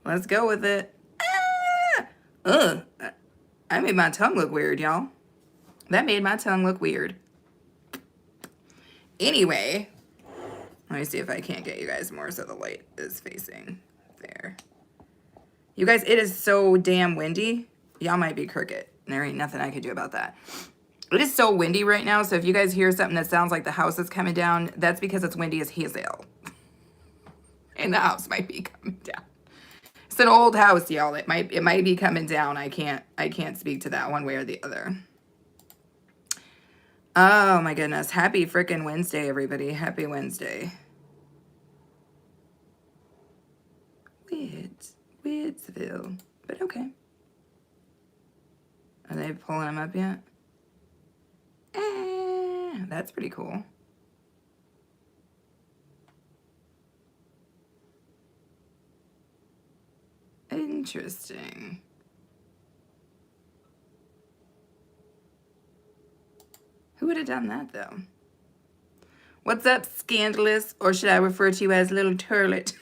Let's go with it. Ah! Ugh. I made my tongue look weird, y'all. That made my tongue look weird. Anyway, let me see if I can't get you guys more so the light is facing there. You guys, it is so damn windy. Y'all might be crooked. There ain't nothing I could do about that. It is so windy right now, so if you guys hear something that sounds like the house is coming down, that's because it's windy as hell. And the house might be coming down. It's an old house, y'all. It might be coming down. I can't speak to that one way or the other. Oh my goodness. Happy frickin' Wednesday, everybody. Happy Wednesday. Weirdsville. But okay. Are they pulling them up yet? That's pretty cool. Interesting. Who would have done that, though? What's up, Scandalous? Or should I refer to you as Little Turlet?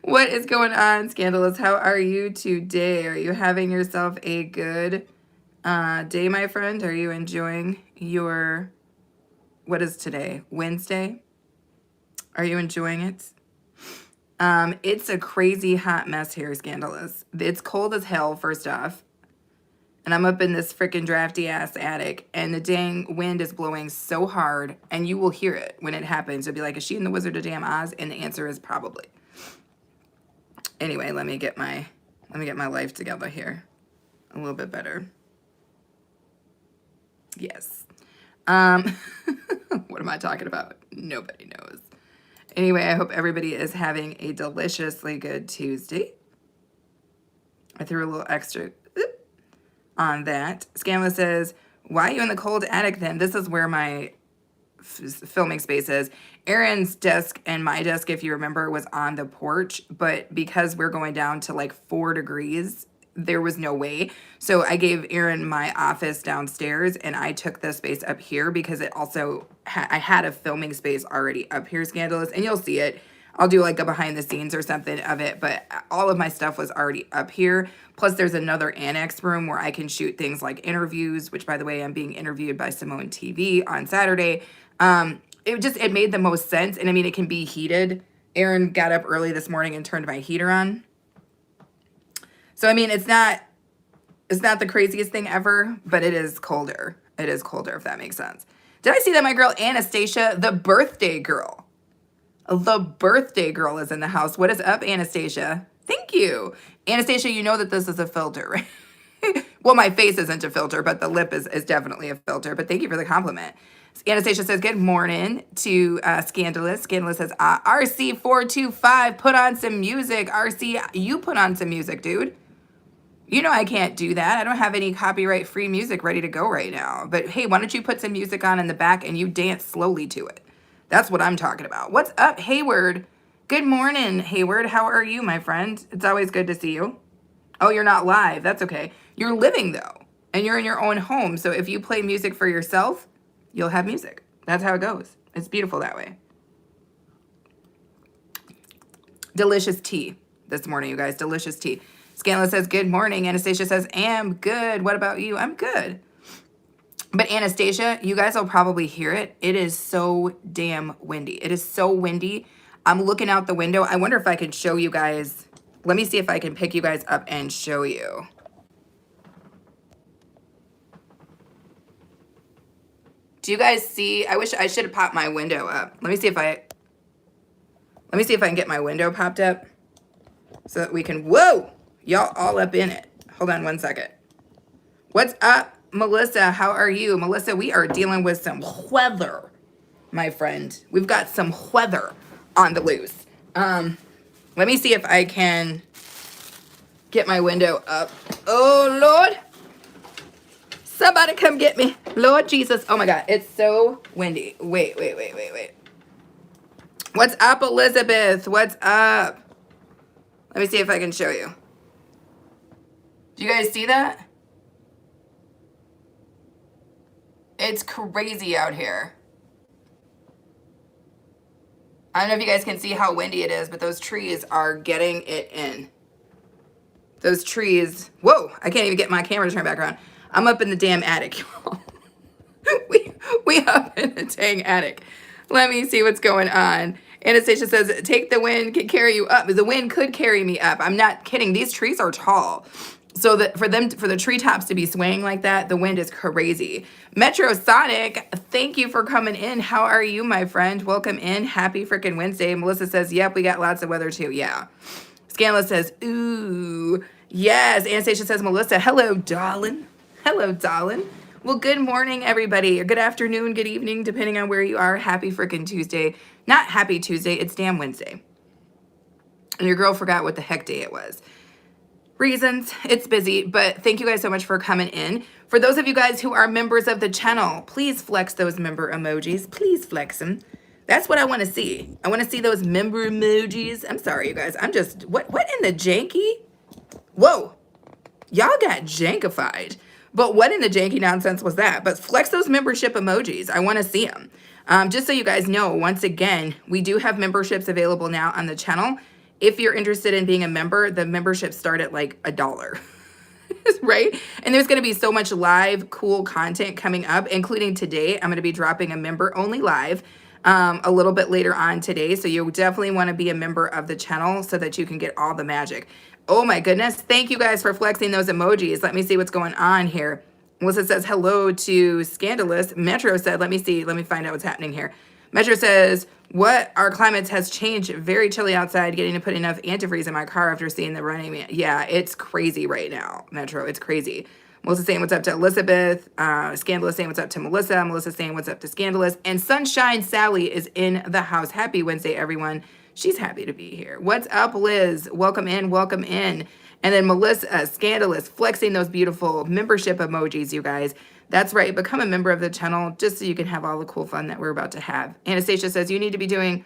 What is going on, Scandalous? How are you today? Are you having yourself a good day, my friend? Are you enjoying your... What is today? Wednesday? Are you enjoying it? It's a crazy hot mess here, Scandalous. It's cold as hell, first off. And I'm up in this freaking drafty ass attic, and the dang wind is blowing so hard, and you will hear it when it happens. You'll be like, is she in the Wizard of Damn Oz? And the answer is probably. Anyway, let me get my life together here. A little bit better. Yes. What am I talking about? Nobody knows. Anyway, I hope everybody is having a deliciously good Tuesday. I threw a little extra on that. Scamla says, why are you in the cold attic then? This is where my filming space is. Aaron's desk and my desk, if you remember, was on the porch, but because we're going down to like 4 degrees, there was no way. So I gave Aaron my office downstairs, and I took the space up here because it also, I had a filming space already up here, Scandalous, and you'll see it. I'll do like a behind the scenes or something of it, but all of my stuff was already up here. Plus there's another annex room where I can shoot things like interviews, which by the way, I'm being interviewed by Simone TV on Saturday. It made the most sense. And I mean, it can be heated. Aaron got up early this morning and turned my heater on. So, I mean, it's not the craziest thing ever, but it is colder. It is colder, if that makes sense. Did I see that my girl Anastasia, the birthday girl is in the house? What is up, Anastasia? Thank you. Anastasia, you know that this is a filter, right? Well, my face isn't a filter, but the lip is definitely a filter. But thank you for the compliment. Anastasia says, good morning to Scandalous. Scandalous says, RC425, put on some music. RC, you put on some music, dude. You know I can't do that. I don't have any copyright-free music ready to go right now. But hey, why don't you put some music on in the back and you dance slowly to it? That's what I'm talking about. What's up, Hayward? Good morning, Hayward. How are you, my friend? It's always good to see you. Oh, you're not live. That's okay. You're living, though, and you're in your own home. So if you play music for yourself, you'll have music. That's how it goes. It's beautiful that way. Delicious tea this morning, you guys. Delicious tea. Scanlon says, good morning. Anastasia says, am good. What about you? I'm good. But Anastasia, you guys will probably hear it. It is so damn windy. It is so windy. I'm looking out the window. I wonder if I can show you guys. Let me see if I can pick you guys up and show you. Do you guys see? I wish I should have popped my window up. Let me see if I can get my window popped up so that we can, whoa, y'all all up in it. Hold on one second. What's up, Melissa? How are you? Melissa, we are dealing with some weather, my friend. We've got some weather on the loose. Let me see if I can get my window up. Oh, Lord. Somebody come get me. Lord Jesus. Oh, my God. It's so windy. Wait. What's up, Elizabeth? What's up? Let me see if I can show you. Do you guys see that? It's crazy out here. I don't know if you guys can see how windy it is, but those trees are getting it in. Those trees, whoa, I can't even get my camera to turn back around. I'm up in the damn attic, y'all. we up in the dang attic. Let me see what's going on. Anastasia says, take the wind, can carry you up. The wind could carry me up. I'm not kidding. These trees are tall. So that for the treetops to be swaying like that, the wind is crazy. Metro Sonic, thank you for coming in. How are you, my friend? Welcome in. Happy freaking Wednesday. Melissa says, yep, we got lots of weather too. Yeah. Scanless says, ooh. Yes. Anastasia says, Melissa, hello, darling. Hello, darling. Well, good morning, everybody, or good afternoon, good evening, depending on where you are. Happy freaking Tuesday. Not happy Tuesday, it's damn Wednesday. And your girl forgot what the heck day it was. Reasons, it's busy, but thank you guys so much for coming in. For those of you guys who are members of the channel, please flex those member emojis. Please flex them. That's what I want to see. I want to see those member emojis. I'm sorry, you guys. I'm just, what in the janky? Whoa. Y'all got jankified. But what in the janky nonsense was that? But flex those membership emojis. I want to see them. Just so you guys know, once again, we do have memberships available now on the channel. If you're interested in being a member, the memberships start at like $1. Right? And there's going to be so much live, cool content coming up, including today. I'm going to be dropping a member-only live a little bit later on today. So you definitely want to be a member of the channel so that you can get all the magic. Oh my goodness. Thank you guys for flexing those emojis. Let me see what's going on here. Melissa says hello to Scandalous. Metro said, let me find out what's happening here. Metro says, what our climate has changed. Very chilly outside. Getting to put enough antifreeze in my car after seeing the running man. Yeah, it's crazy right now, Metro. It's crazy. Melissa saying what's up to Elizabeth. Scandalous saying what's up to Melissa. Melissa saying what's up to Scandalous. And Sunshine Sally is in the house. Happy Wednesday, everyone. She's happy to be here. What's up, Liz? Welcome in, welcome in. And then Melissa, Scandalous, flexing those beautiful membership emojis, you guys. That's right. Become a member of the channel just so you can have all the cool fun that we're about to have. Anastasia says, you need to be doing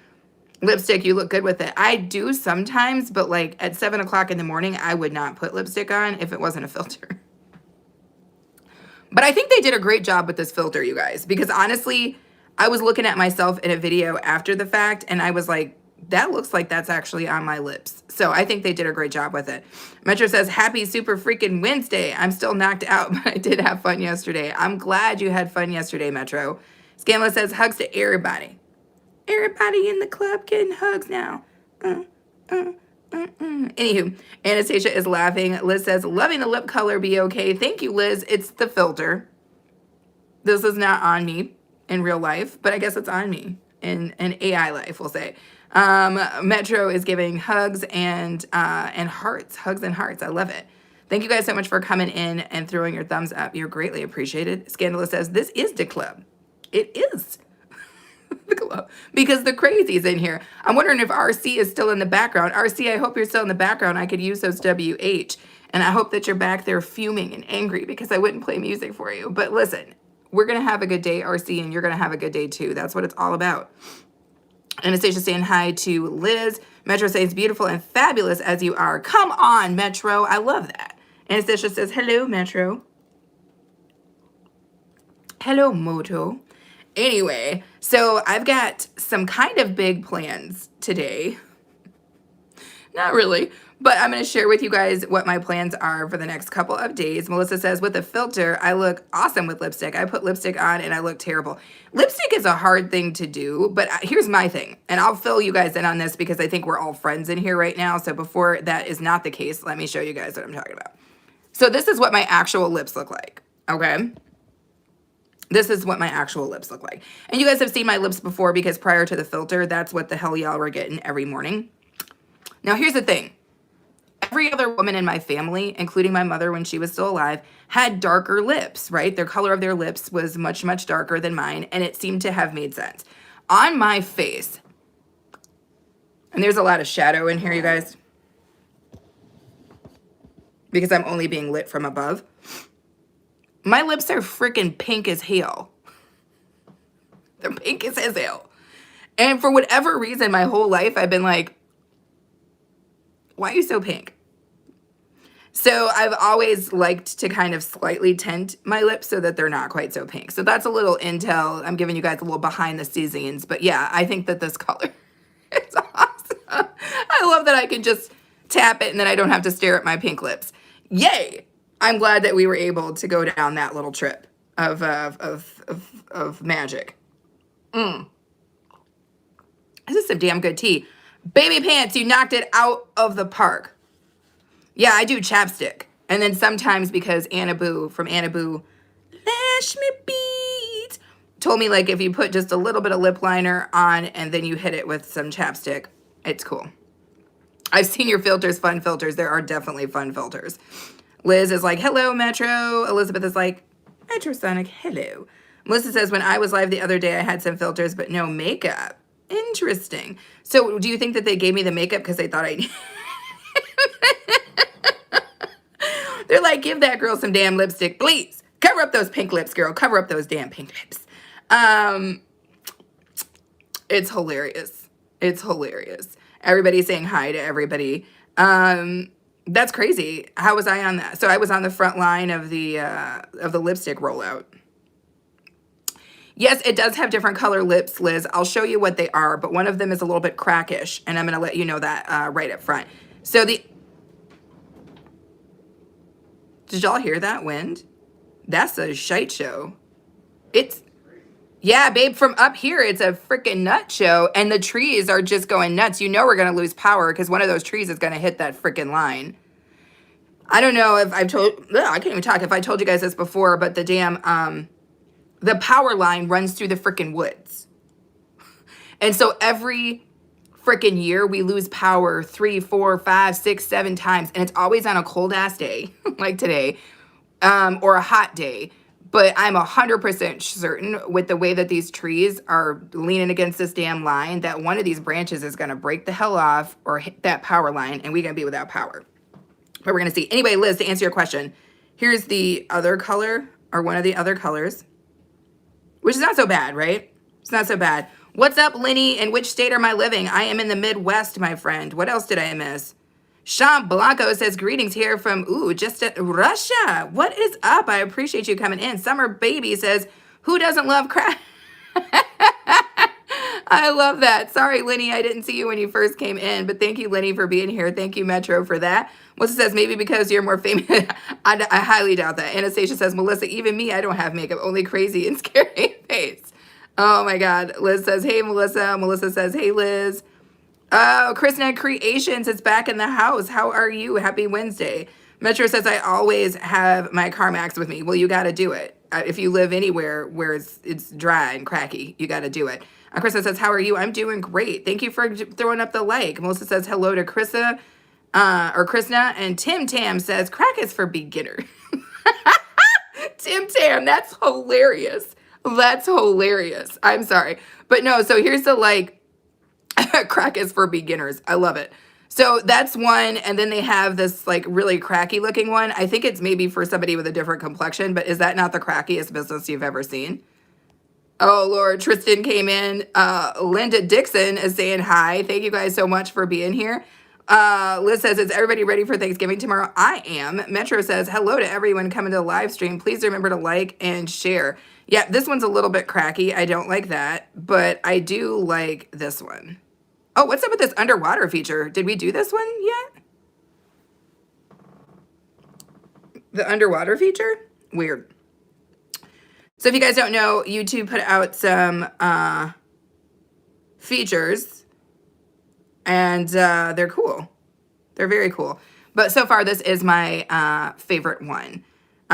lipstick. You look good with it. I do sometimes, but like at 7 o'clock in the morning, I would not put lipstick on if it wasn't a filter. But I think they did a great job with this filter, you guys, because honestly, I was looking at myself in a video after the fact, and I was like, that looks like that's actually on my lips. So I think they did a great job with it. Metro says, happy super freaking Wednesday. I'm still knocked out, but I did have fun yesterday. I'm glad you had fun yesterday, Metro. Scanless says, hugs to everybody. Everybody in the club getting hugs now. Anywho, Anastasia is laughing. Liz says, loving the lip color, be okay. Thank you, Liz. It's the filter. This is not on me in real life, but I guess it's on me in AI life, we'll say. Metro is giving hugs and hearts. Hugs and hearts. I love it. Thank you guys so much for coming in and throwing your thumbs up. You're greatly appreciated. Scandalous says, this is the club. It is. The club, because the crazy's in here. I'm wondering if RC is still in the background. RC, I hope you're still in the background. I could use those WH. And I hope that you're back there fuming and angry because I wouldn't play music for you. But listen, we're going to have a good day, RC, and you're going to have a good day too. That's what it's all about. Anastasia saying hi to Liz. Metro says beautiful and fabulous as you are. Come on, Metro. I love that. Anastasia says, hello, Metro. Hello, Moto. Anyway, so I've got some kind of big plans today. Not really, but I'm going to share with you guys what my plans are for the next couple of days. Melissa says, with a filter, I look awesome with lipstick. I put lipstick on and I look terrible. Lipstick is a hard thing to do, but here's my thing. And I'll fill you guys in on this because I think we're all friends in here right now. So before that is not the case, let me show you guys what I'm talking about. So this is what my actual lips look like, okay? This is what my actual lips look like. And you guys have seen my lips before because prior to the filter, that's what the hell y'all were getting every morning. Now, here's the thing. Every other woman in my family, including my mother when she was still alive, had darker lips, right? Their color of their lips was much, much darker than mine, and it seemed to have made sense. On my face, and there's a lot of shadow in here, you guys, because I'm only being lit from above. My lips are freaking pink as hell. They're pink as hell. And for whatever reason, my whole life, I've been like, why are you so pink? So I've always liked to kind of slightly tint my lips so that they're not quite so pink. So that's a little intel. I'm giving you guys a little behind the scenes. But yeah, I think that this color love that I can just tap it and then I don't have to stare at my pink lips. Yay! I'm glad that we were able to go down that little trip of magic. This is some damn good tea. Baby Pants, you knocked it out of the park. Yeah, I do chapstick. And then sometimes because Anna Boo from Anna Boo, Lash Me Beat, told me like if you put just a little bit of lip liner on and then you hit it with some chapstick, it's cool. I've seen your filters, fun filters. There are definitely fun filters. Liz is like, hello, Metro. Elizabeth is like, Metrosonic, hello. Melissa says, when I was live the other day, I had some filters, but no makeup. Interesting. So do you think that they gave me the makeup because they thought I... They're like, give that girl some damn lipstick, please. Cover up those pink lips, girl. Cover up those damn pink lips. It's hilarious. It's hilarious. Everybody's saying hi to everybody. That's crazy. How was I on that? So I was on the front line of the lipstick rollout. Yes, it does have different color lips, Liz. I'll show you what they are, but one of them is a little bit crackish, and I'm going to let you know that right up front. So did y'all hear that wind? That's a shite show. Yeah, babe, from up here, it's a freaking nut show, and the trees are just going nuts. You know we're going to lose power because one of those trees is going to hit that freaking line. I don't know if I've told, I can't even talk if I told you guys this before, but the damn, the power line runs through the freaking woods. And so every freaking year we lose power 3, 4, 5, 6, 7 times. And it's always on a cold ass day like today, or a hot day. But I'm 100% certain with the way that these trees are leaning against this damn line that one of these branches is going to break the hell off or hit that power line and we're going to be without power. But we're going to see. Anyway, Liz, to answer your question, here's the other color or one of the other colors, which is not so bad, right? It's not so bad. What's up, Lenny? In which state am I living? I am in the Midwest, my friend. What else did I miss? Sean Blanco says, greetings here from, just Russia. What is up? I appreciate you coming in. Summer Baby says, who doesn't love crack? I love that. Sorry, Lenny, I didn't see you when you first came in, but thank you, Lenny, for being here. Thank you, Metro, for that. Melissa says, maybe because you're more famous. I highly doubt that. Anastasia says, Melissa, even me, I don't have makeup, only crazy and scary face. Oh, my God. Liz says, hey, Melissa. Melissa says, hey, Liz. Oh, Krishna Creations is back in the house. How are you? Happy Wednesday. Metro says, I always have my CarMax with me. Well, you got to do it. If you live anywhere where it's dry and cracky, you got to do it. Krista says, how are you? I'm doing great. Thank you for throwing up the like. Melissa says, hello to Krista, or Krishna. And Tim Tam says, crack is for beginner. Tim Tam, that's hilarious. That's hilarious. I'm sorry. But no, so here's the like, crack is for beginners. I love it. So that's one. And then they have this like really cracky looking one. I think it's maybe for somebody with a different complexion, but is that not the crackiest business you've ever seen? Oh, Lord, Tristan came in. Linda Dixon is saying hi. Thank you guys so much for being here. Liz says, is everybody ready for Thanksgiving tomorrow? I am. Metro says, hello to everyone coming to the live stream. Please remember to like and share. Yeah, this one's a little bit cracky. I don't like that, but I do like this one. Oh, what's up with this underwater feature? Did we do this one yet? The underwater feature? Weird. So if you guys don't know, YouTube put out some features, and they're cool. They're very cool. But so far, this is my favorite one.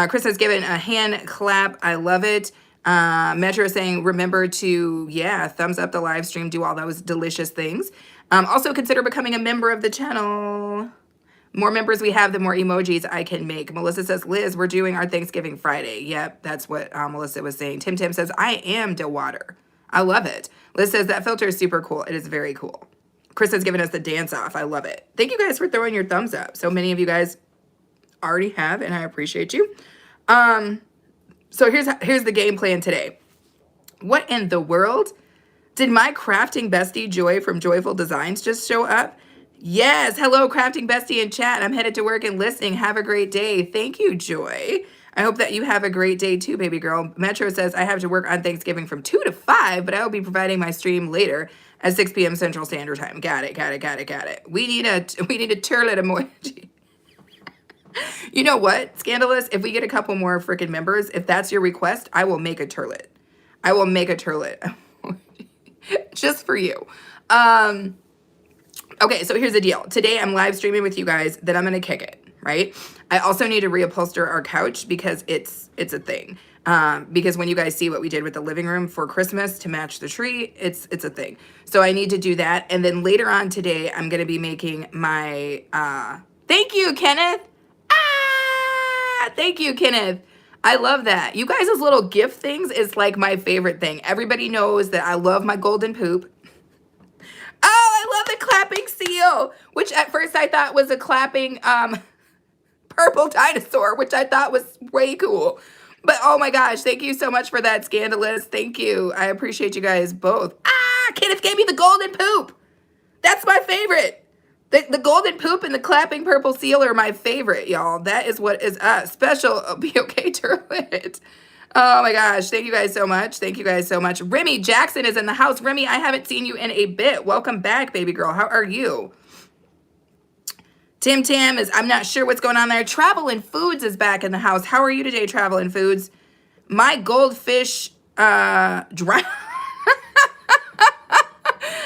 Chris has given a hand clap. I love it. Metro is saying, remember to, thumbs up the live stream, do all those delicious things. Also consider becoming a member of the channel. More members we have, the more emojis I can make. Melissa says, Liz, we're doing our Thanksgiving Friday. Yep, that's what Melissa was saying. Tim Tim says, I am the water. I love it. Liz says, that filter is super cool. It is very cool. Chris has given us the dance off. I love it. Thank you guys for throwing your thumbs up. So many of you guys already have, and I appreciate you. So here's the game plan today. What in the world? Did my crafting bestie Joy from Joyful Designs just show up? Yes. Hello, crafting bestie in chat. I'm headed to work and listening. Have a great day. Thank you, Joy. I hope that you have a great day too, baby girl. Metro says, I have to work on Thanksgiving from 2 to 5, but I will be providing my stream later. at 6 p.m. Central Standard Time. Got it, got it, got it, got it. We need a turlet emoji. You know what, Scandalous? If we get a couple more freaking members, if that's your request, I will make a turlet. I will make a turlet. Just for you. Okay, so here's the deal. Today I'm live streaming with you guys, then I'm going to kick it, right? I also need to reupholster our couch because it's a thing. Because when you guys see what we did with the living room for Christmas to match the tree, it's a thing. So I need to do that. And then later on today, I'm going to be making my, thank you, Kenneth. Thank you, Kenneth. I love that. You guys' little gift things is like my favorite thing. Everybody knows that I love my golden poop. Oh, I love the clapping seal, which at first I thought was a clapping purple dinosaur, which I thought was way cool. But oh my gosh, thank you so much for that, Scandalous. Thank you. I appreciate you guys both. Kenneth gave me the golden poop. That's my favorite. The golden poop and the clapping purple seal are my favorite, y'all. That is what is special. Be okay, turlet. Oh my gosh. Thank you guys so much. Thank you guys so much. Remy Jackson is in the house. Remy, I haven't seen you in a bit. Welcome back, baby girl. How are you? Tim Tam is, I'm not sure what's going on there. Travel and Foods is back in the house. How are you today, Travel and Foods? My goldfish dry.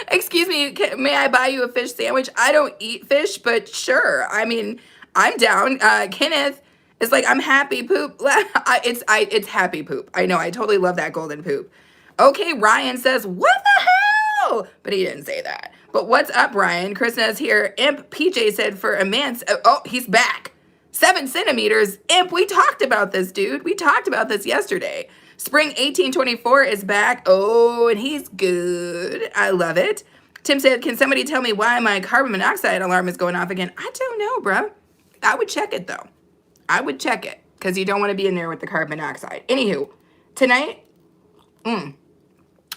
Excuse me, may I buy you a fish sandwich? I don't eat fish, but sure. I mean, I'm down. Kenneth is like, I'm happy poop. It's happy poop. I know, I totally love that golden poop. Okay, Ryan says, what the hell? But he didn't say that. But what's up, Ryan? Krishna's here. Imp PJ said for immense. Oh, he's back. 7 centimeters. Imp, we talked about this, dude. We talked about this yesterday. Spring 1824 is back. Oh, and he's good. I love it. Tim said, can somebody tell me why my carbon monoxide alarm is going off again? I don't know, bro. I would check it, though. I would check it because you don't want to be in there with the carbon monoxide. Anywho, tonight, I'm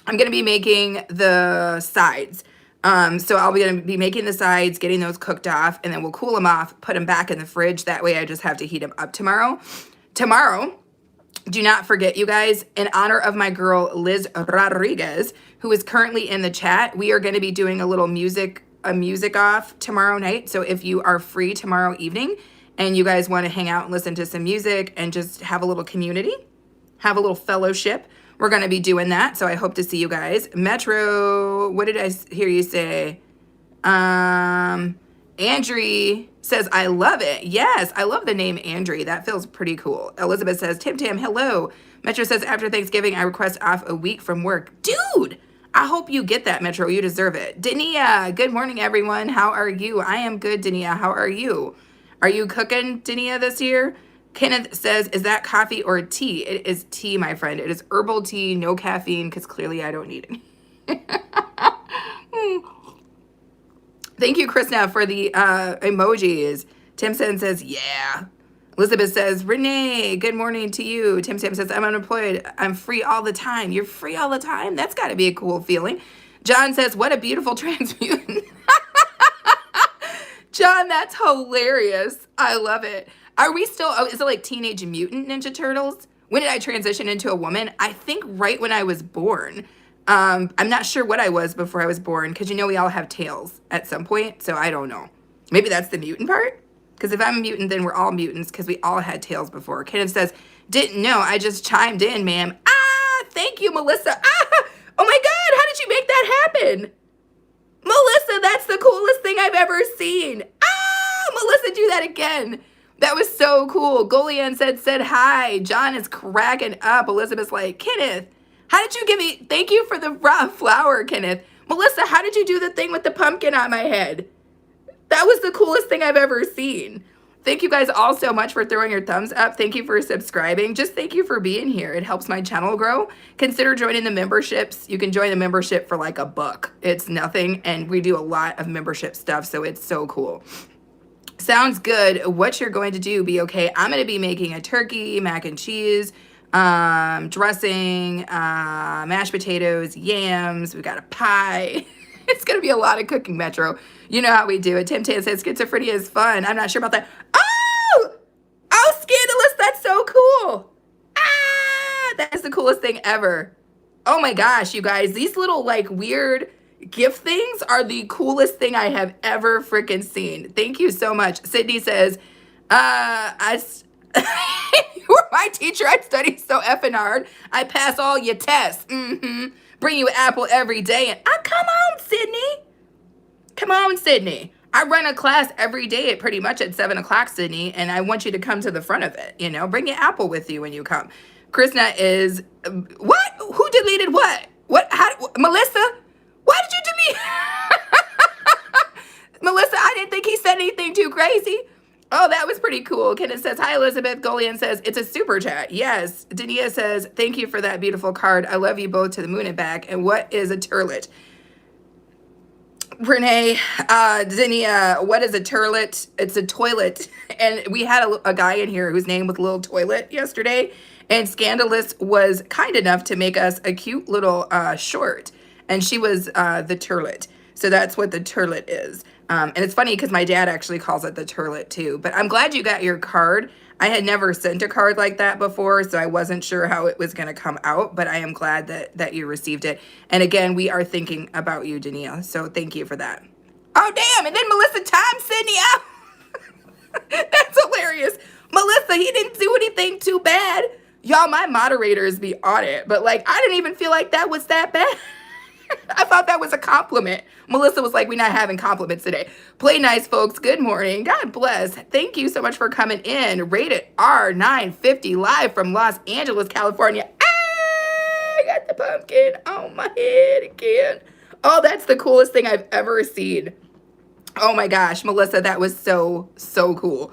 going to be making the sides. So I'll be going to be making the sides, getting those cooked off, and then we'll cool them off, put them back in the fridge. That way I just have to heat them up tomorrow. Tomorrow, do not forget, you guys, in honor of my girl, Liz Rodriguez, who is currently in the chat, we are going to be doing a little music off tomorrow night. So if you are free tomorrow evening and you guys want to hang out and listen to some music and just have a little community, have a little fellowship, we're going to be doing that. So I hope to see you guys. Metro, what did I hear you say? Andrea says, I love it. Yes, I love the name Andrea. That feels pretty cool. Elizabeth says, Tim Tam, hello. Metro says, after Thanksgiving, I request off a week from work. Dude, I hope you get that, Metro. You deserve it. Dania, good morning, everyone. How are you? I am good, Dania. How are you? Are you cooking, Dania, this year? Kenneth says, is that coffee or tea? It is tea, my friend. It is herbal tea, no caffeine, because clearly I don't need it. Thank you, Krishna, for the emojis. Timson says, yeah. Elizabeth says, Renee, good morning to you. Tim Sam says, I'm unemployed. I'm free all the time. You're free all the time? That's got to be a cool feeling. John says, what a beautiful transmutant. John, that's hilarious. I love it. Are we still, is it like Teenage Mutant Ninja Turtles? When did I transition into a woman? I think right when I was born. I'm not sure what I was before I was born, because you know we all have tails at some point, so I don't know. Maybe that's the mutant part? Because if I'm a mutant, then we're all mutants, because we all had tails before. Kenneth says, didn't know, I just chimed in, ma'am. Thank you, Melissa. Oh my God, how did you make that happen? Melissa, that's the coolest thing I've ever seen. Melissa, do that again. That was so cool. Golian said hi. John is cracking up. Elizabeth's like, Kenneth, how did you give me, thank you for the raw flour, Kenneth. Melissa, how did you do the thing with the pumpkin on my head? That was the coolest thing I've ever seen. Thank you guys all so much for throwing your thumbs up. Thank you for subscribing. Just thank you for being here. It helps my channel grow. Consider joining the memberships. You can join the membership for like $1. It's nothing, and we do a lot of membership stuff, so it's so cool. Sounds good. What you're going to do, be okay. I'm going to be making a turkey, mac and cheese, dressing, mashed potatoes, yams. We got a pie. It's going to be a lot of cooking, Metro. You know how we do it. Tim Tan says schizophrenia is fun. I'm not sure about that. Oh, scandalous. That's so cool. That is the coolest thing ever. Oh my gosh, you guys, these little like weird Gift things are the coolest thing I have ever freaking seen. Thank you so much. Sydney says, you were my teacher. I studied so effing hard. I pass all your tests. Bring you an apple every day. And come on, Sydney. Come on, Sydney. I run a class every day at pretty much at 7 o'clock, Sydney, and I want you to come to the front of it. You know, bring your apple with you when you come. Krishna is, what? Who deleted what? What? How? Melissa? Why did you delete? Melissa, I didn't think he said anything too crazy. Oh, that was pretty cool. Kenneth says, hi, Elizabeth. Golian says, it's a super chat. Yes. Dania says, thank you for that beautiful card. I love you both to the moon and back. And what is a turlet? Renee, Dania, what is a turlet? It's a toilet. And we had a guy in here whose name was Little Toilet yesterday. And Scandalous was kind enough to make us a cute little short. And she was the turlet. So that's what the turlet is. And it's funny because my dad actually calls it the turlet too. But I'm glad you got your card. I had never sent a card like that before, so I wasn't sure how it was going to come out. But I am glad that you received it. And again, we are thinking about you, Dania. So thank you for that. Oh, damn. And then Melissa timed Sydney out. That's hilarious. Melissa, he didn't do anything too bad. Y'all, my moderators be on it. But like, I didn't even feel like that was that bad. I thought that was a compliment. Melissa was like, we're not having compliments today. Play nice, folks. Good morning. God bless. Thank you so much for coming in. Rated R 950 live from Los Angeles, California. I got the pumpkin on my head again. Oh, that's the coolest thing I've ever seen. Oh my gosh, Melissa, that was so cool.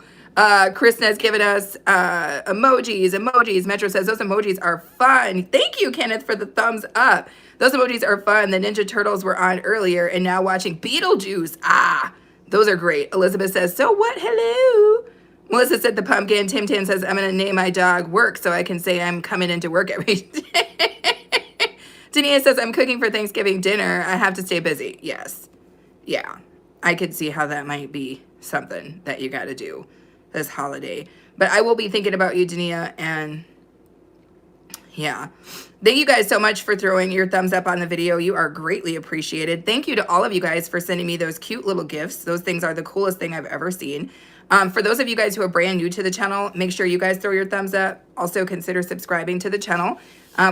Krishna has given us emojis. Metro says those emojis are fun. Thank you, Kenneth, for the thumbs up. Those emojis are fun. The Ninja Turtles were on earlier and now watching Beetlejuice. Those are great. Elizabeth says, so what? Hello. Melissa said the pumpkin. Tim Tam says, I'm going to name my dog Work so I can say I'm coming into work every day. Dania says, I'm cooking for Thanksgiving dinner. I have to stay busy. Yes. Yeah. I could see how that might be something that you got to do this holiday. But I will be thinking about you, Dania, and yeah. Thank you guys so much for throwing your thumbs up on the video. You are greatly appreciated. Thank you to all of you guys for sending me those cute little gifts. Those things are the coolest thing I've ever seen. For those of you guys who are brand new to the channel, make sure you guys throw your thumbs up. Also consider subscribing to the channel.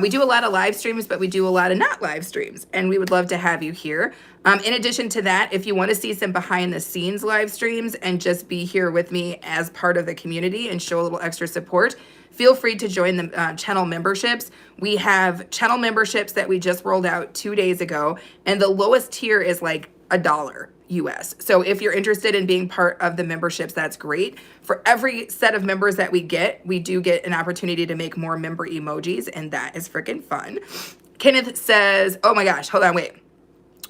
We do a lot of live streams, but we do a lot of not live streams, and we would love to have you here. In addition to that, if you want to see some behind the scenes live streams and just be here with me as part of the community and show a little extra support, feel free to join the channel memberships. We have channel memberships that we just rolled out 2 days ago, and the lowest tier is like $1 US. So if you're interested in being part of the memberships, that's great. For every set of members that we do get an opportunity to make more member emojis, and that is freaking fun. Kenneth says, oh my gosh, hold on, wait.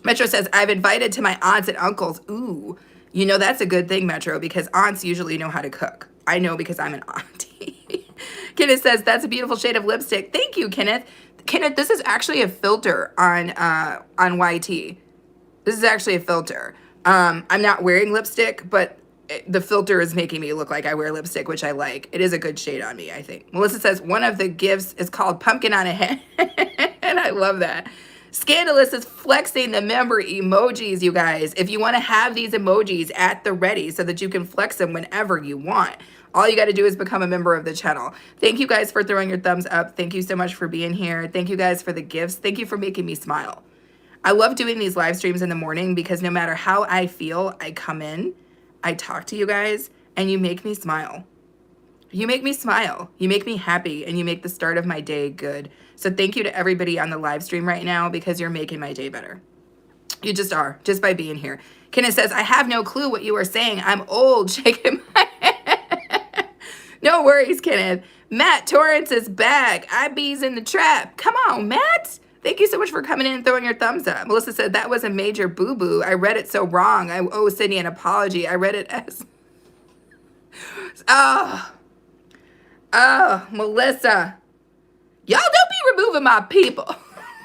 Metro says, I've invited to my aunts and uncles. Ooh, you know, that's a good thing, Metro, because aunts usually know how to cook. I know because I'm an auntie. Kenneth says, that's a beautiful shade of lipstick. Thank you, Kenneth. Kenneth, this is actually a filter on YT. This is actually a filter. I'm not wearing lipstick, but the filter is making me look like I wear lipstick, which I like. It is a good shade on me, I think. Melissa says, one of the gifts is called Pumpkin on a Head. And I love that. Scandalous is flexing the member emojis, you guys. If you want to have these emojis at the ready so that you can flex them whenever you want, all you got to do is become a member of the channel. Thank you guys for throwing your thumbs up. Thank you so much for being here. Thank you guys for the gifts. Thank you for making me smile. I love doing these live streams in the morning because no matter how I feel, I come in, I talk to you guys, and you make me smile. You make me smile. You make me happy, and you make the start of my day good. So thank you to everybody on the live stream right now because you're making my day better. You just are, just by being here. Kenneth says, I have no clue what you are saying. I'm old, shaking my head. No worries, Kenneth. Matt Torrance is back. IB's in the trap. Come on, Matt. Thank you so much for coming in and throwing your thumbs up. Melissa said, that was a major boo-boo. I read it so wrong. I owe Sydney an apology. I read it as... Oh, Melissa. Y'all don't be removing my people.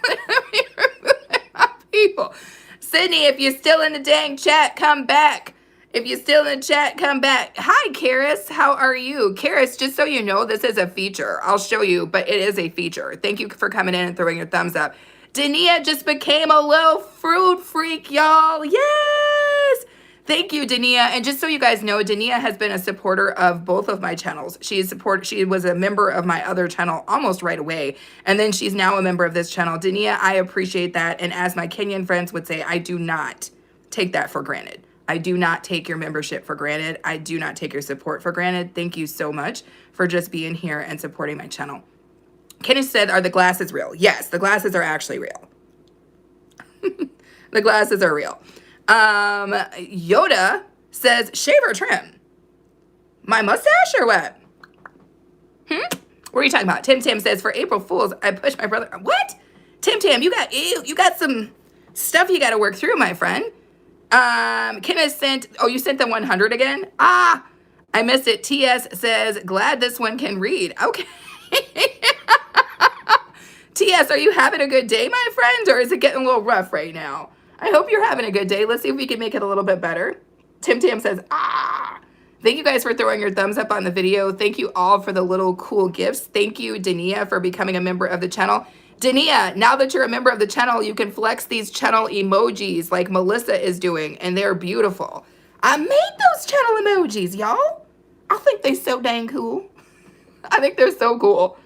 Don't be removing my people. Sydney, if you're still in the dang chat, come back. If you're still in the chat, come back. Hi, Karis. How are you? Karis, just so you know, this is a feature. I'll show you, but it is a feature. Thank you for coming in and throwing your thumbs up. Dania just became a little fruit freak, y'all. Yes. Thank you, Dania. And just so you guys know, Dania has been a supporter of both of my channels. She was a member of my other channel almost right away. And then she's now a member of this channel. Dania, I appreciate that. And as my Kenyan friends would say, I do not take that for granted. I do not take your membership for granted. I do not take your support for granted. Thank you so much for just being here and supporting my channel. Kenneth said, are the glasses real? Yes, the glasses are actually real. The glasses are real. Yoda says, shave or trim? My mustache or what? What are you talking about? Tim Tam says, for April Fools, I pushed my brother. What? Tim Tam, you got some stuff you got to work through, my friend. Kenneth sent, oh, you sent the 100 again? Ah, I missed it. TS says, glad this one can read. Okay. TS, are you having a good day, my friend, or is it getting a little rough right now? I hope you're having a good day. Let's see if we can make it a little bit better. Tim Tam says, ah. Thank you guys for throwing your thumbs up on the video. Thank you all for the little cool gifts. Thank you, Dania, for becoming a member of the channel. Dania, now that you're a member of the channel, you can flex these channel emojis like Melissa is doing, and they're beautiful. I made those channel emojis, y'all. I think they're so dang cool. I think they're so cool.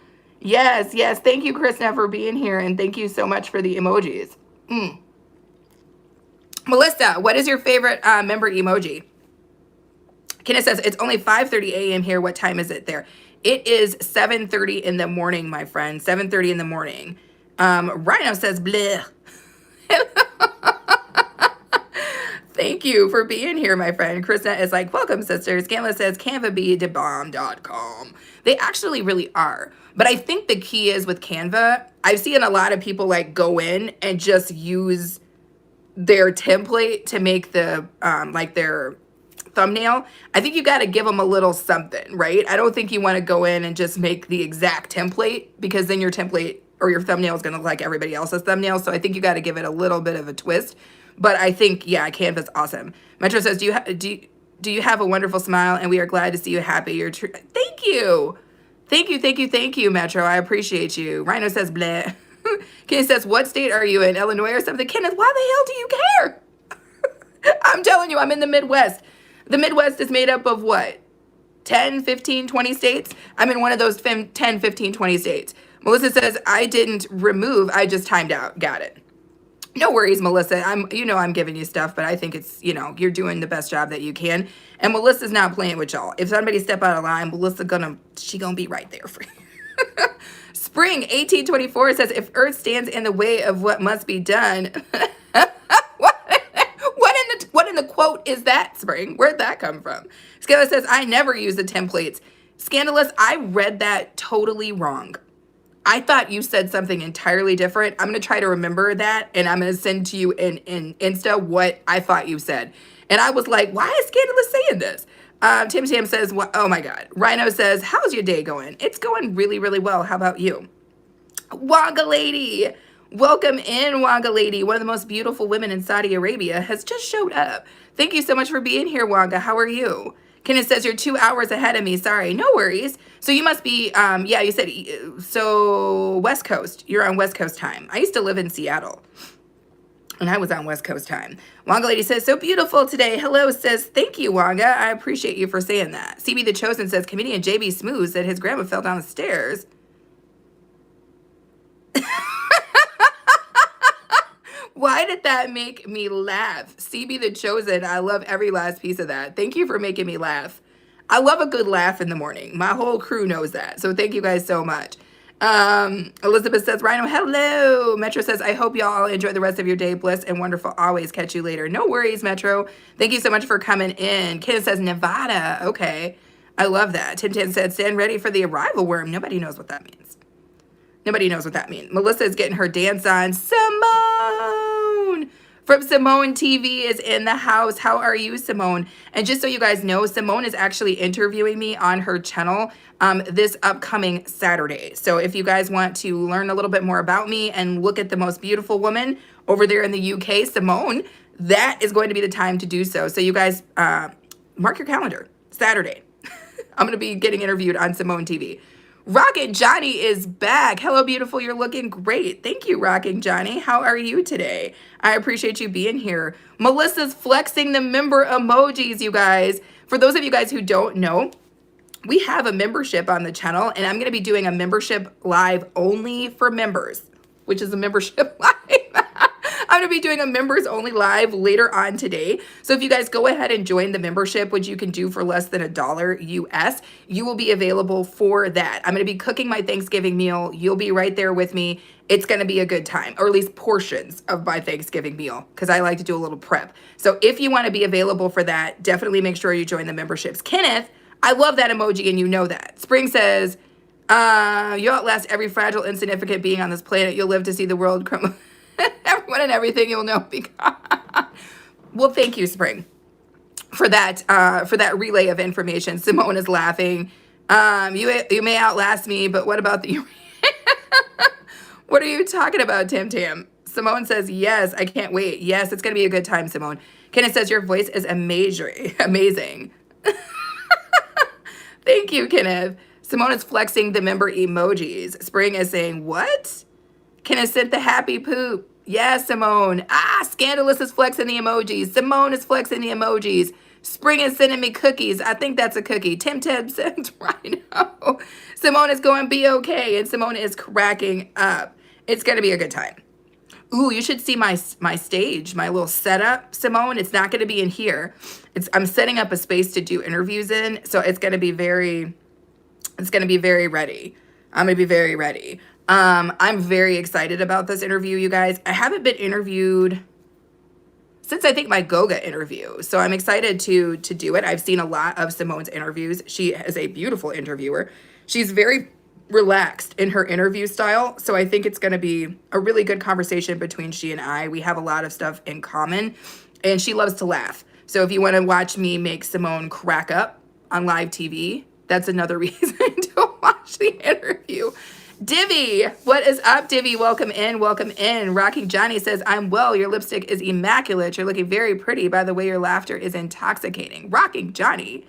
Yes, yes. Thank you, Krishna, for being here, and thank you so much for the emojis. Melissa, what is your favorite member emoji? Kenneth says, it's only 5:30 a.m. here. What time is it there? It is 7:30 in the morning, my friend. 7:30 in the morning. Rhino says, bleh. Thank you for being here, my friend. Krishna is like, welcome, sisters. Scanla says, canvabedebomb.com. They actually really are. But I think the key is with Canva, I've seen a lot of people like go in and just use their template to make the, like their thumbnail. I think you got to give them a little something, right? I don't think you want to go in and just make the exact template, because then your template or your thumbnail is going to look like everybody else's thumbnail. So I think you got to give it a little bit of a twist. But I think, yeah, Canva's awesome. Metro says, do you have a wonderful smile, and we are glad to see you happy. You're true. Thank you. Thank you, thank you, thank you, Metro. I appreciate you. Rhino says, bleh. Kenneth says, what state are you in? Illinois or something? Kenneth, why the hell do you care? I'm telling you, I'm in the Midwest. The Midwest is made up of what? 10, 15, 20 states? I'm in one of those 10, 15, 20 states. Melissa says, I didn't remove, I just timed out. Got it. No worries, Melissa. I'm giving you stuff, but I think it's, you're doing the best job that you can. And Melissa's not playing with y'all. If somebody step out of line, Melissa she gonna be right there for you. Spring 1824 says, if Earth stands in the way of what must be done. What in the quote is that, Spring? Where'd that come from? Scandalous says, I never use the templates. Scandalous, I read that totally wrong. I thought you said something entirely different. I'm going to try to remember that, and I'm going to send to you in Insta what I thought you said. And I was like, why is Scandalous saying this? Tim Tam says, oh my God. Rhino says, how's your day going? It's going really, really well. How about you? Wanga Lady. Welcome in, Wanga Lady. One of the most beautiful women in Saudi Arabia has just showed up. Thank you so much for being here, Wanga. How are you? Kenneth says, you're 2 hours ahead of me. Sorry, no worries. So you must be, yeah, you said, so West Coast. You're on West Coast time. I used to live in Seattle, and I was on West Coast time. Wanga Lady says, so beautiful today. Hello, says, thank you, Wanga. I appreciate you for saying that. CB The Chosen says, comedian JB Smooth said his grandma fell down the stairs. Why did that make me laugh? CB The Chosen, I love every last piece of that. Thank you for making me laugh. I love a good laugh in the morning. My whole crew knows that. So thank you guys so much. Elizabeth says, Rhino, hello. Metro says, I hope y'all enjoy the rest of your day. Bliss and wonderful. Always catch you later. No worries, Metro. Thank you so much for coming in. Kenneth says, Nevada. Okay. I love that. Tim Tam said, stand ready for the arrival worm. Nobody knows what that means. Nobody knows what that means. Melissa is getting her dance on. Simone from Simone TV is in the house. How are you, Simone? And just so you guys know, Simone is actually interviewing me on her channel this upcoming Saturday. So if you guys want to learn a little bit more about me and look at the most beautiful woman over there in the UK, Simone, that is going to be the time to do so. So you guys mark your calendar. Saturday. I'm going to be getting interviewed on Simone TV. Rockin' Johnny is back. Hello, beautiful. You're looking great. Thank you, Rockin' Johnny. How are you today? I appreciate you being here. Melissa's flexing the member emojis, you guys. For those of you guys who don't know, we have a membership on the channel, and I'm going to be doing a membership live only for members, which is a membership live. I'm going to be doing a members only live later on today. So if you guys go ahead and join the membership, which you can do for less than $1 US, you will be available for that. I'm going to be cooking my Thanksgiving meal. You'll be right there with me. It's going to be a good time, or at least portions of my Thanksgiving meal, because I like to do a little prep. So if you want to be available for that, definitely make sure you join the memberships. Kenneth, I love that emoji, and you know that. Spring says, you outlast every fragile, insignificant being on this planet. You'll live to see the world crumble. Everyone and everything you'll know. Well, thank you, Spring, for that relay of information. Simone is laughing. You may outlast me, but what about the... What are you talking about, Tim Tam? Simone says, yes, I can't wait. Yes, it's going to be a good time, Simone. Kenneth says, your voice is amazing. Amazing. Thank you, Kenneth. Simone is flexing the member emojis. Spring is saying, what? Kenneth sent the happy poop. Yes, Simone. Scandalous is flexing the emojis. Simone is flexing the emojis. Spring is sending me cookies. I think that's a cookie. Tim Teb sends Rhino. Simone is going be okay, and Simone is cracking up. It's going to be a good time. Ooh, you should see my stage, my little setup, Simone. It's not going to be in here. I'm setting up a space to do interviews in, so it's going to be very ready. I'm going to be very ready. I'm very excited about this interview, you guys. I haven't been interviewed since I think my Goga interview, so I'm excited to do it. I've seen a lot of Simone's interviews. She is a beautiful interviewer. She's very relaxed in her interview style, so I think it's going to be a really good conversation between she and I. We have a lot of stuff in common, and she loves to laugh. So if you want to watch me make Simone crack up on live TV, that's another reason to watch the interview. Divvy, what is up, Divvy? Welcome in, welcome in. Rocking Johnny says, I'm well. Your lipstick is immaculate. You're looking very pretty. By the way, your laughter is intoxicating. Rocking Johnny,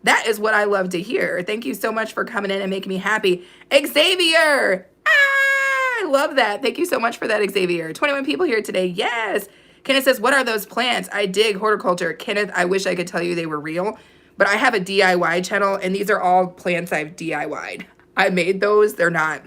that is what I love to hear. Thank you so much for coming in and making me happy. Xavier, I love that. Thank you so much for that, Xavier. 21 people here today. Yes. Kenneth says, what are those plants? I dig horticulture. Kenneth, I wish I could tell you they were real, but I have a DIY channel, and these are all plants I've DIY'd. I made those. They're not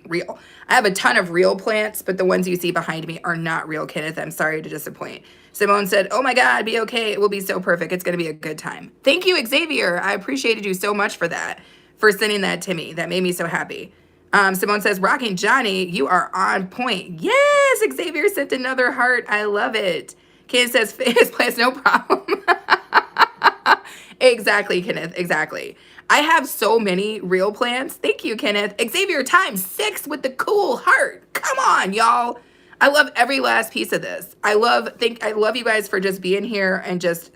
real. I have a ton of real plants, but the ones you see behind me are not real, Kenneth. I'm sorry to disappoint. Simone said, oh my God, be okay. It will be so perfect. It's going to be a good time. Thank you, Xavier. I appreciated you so much for that, for sending that to me. That made me so happy. Simone says, Rocking Johnny, you are on point. Yes, Xavier sent another heart. I love it. Kenneth says, his plants, no problem. Exactly, Kenneth, exactly. I have so many real plants. Thank you, Kenneth. Xavier ×6 with the cool heart. Come on, y'all. I love every last piece of this. I love you guys for just being here and just,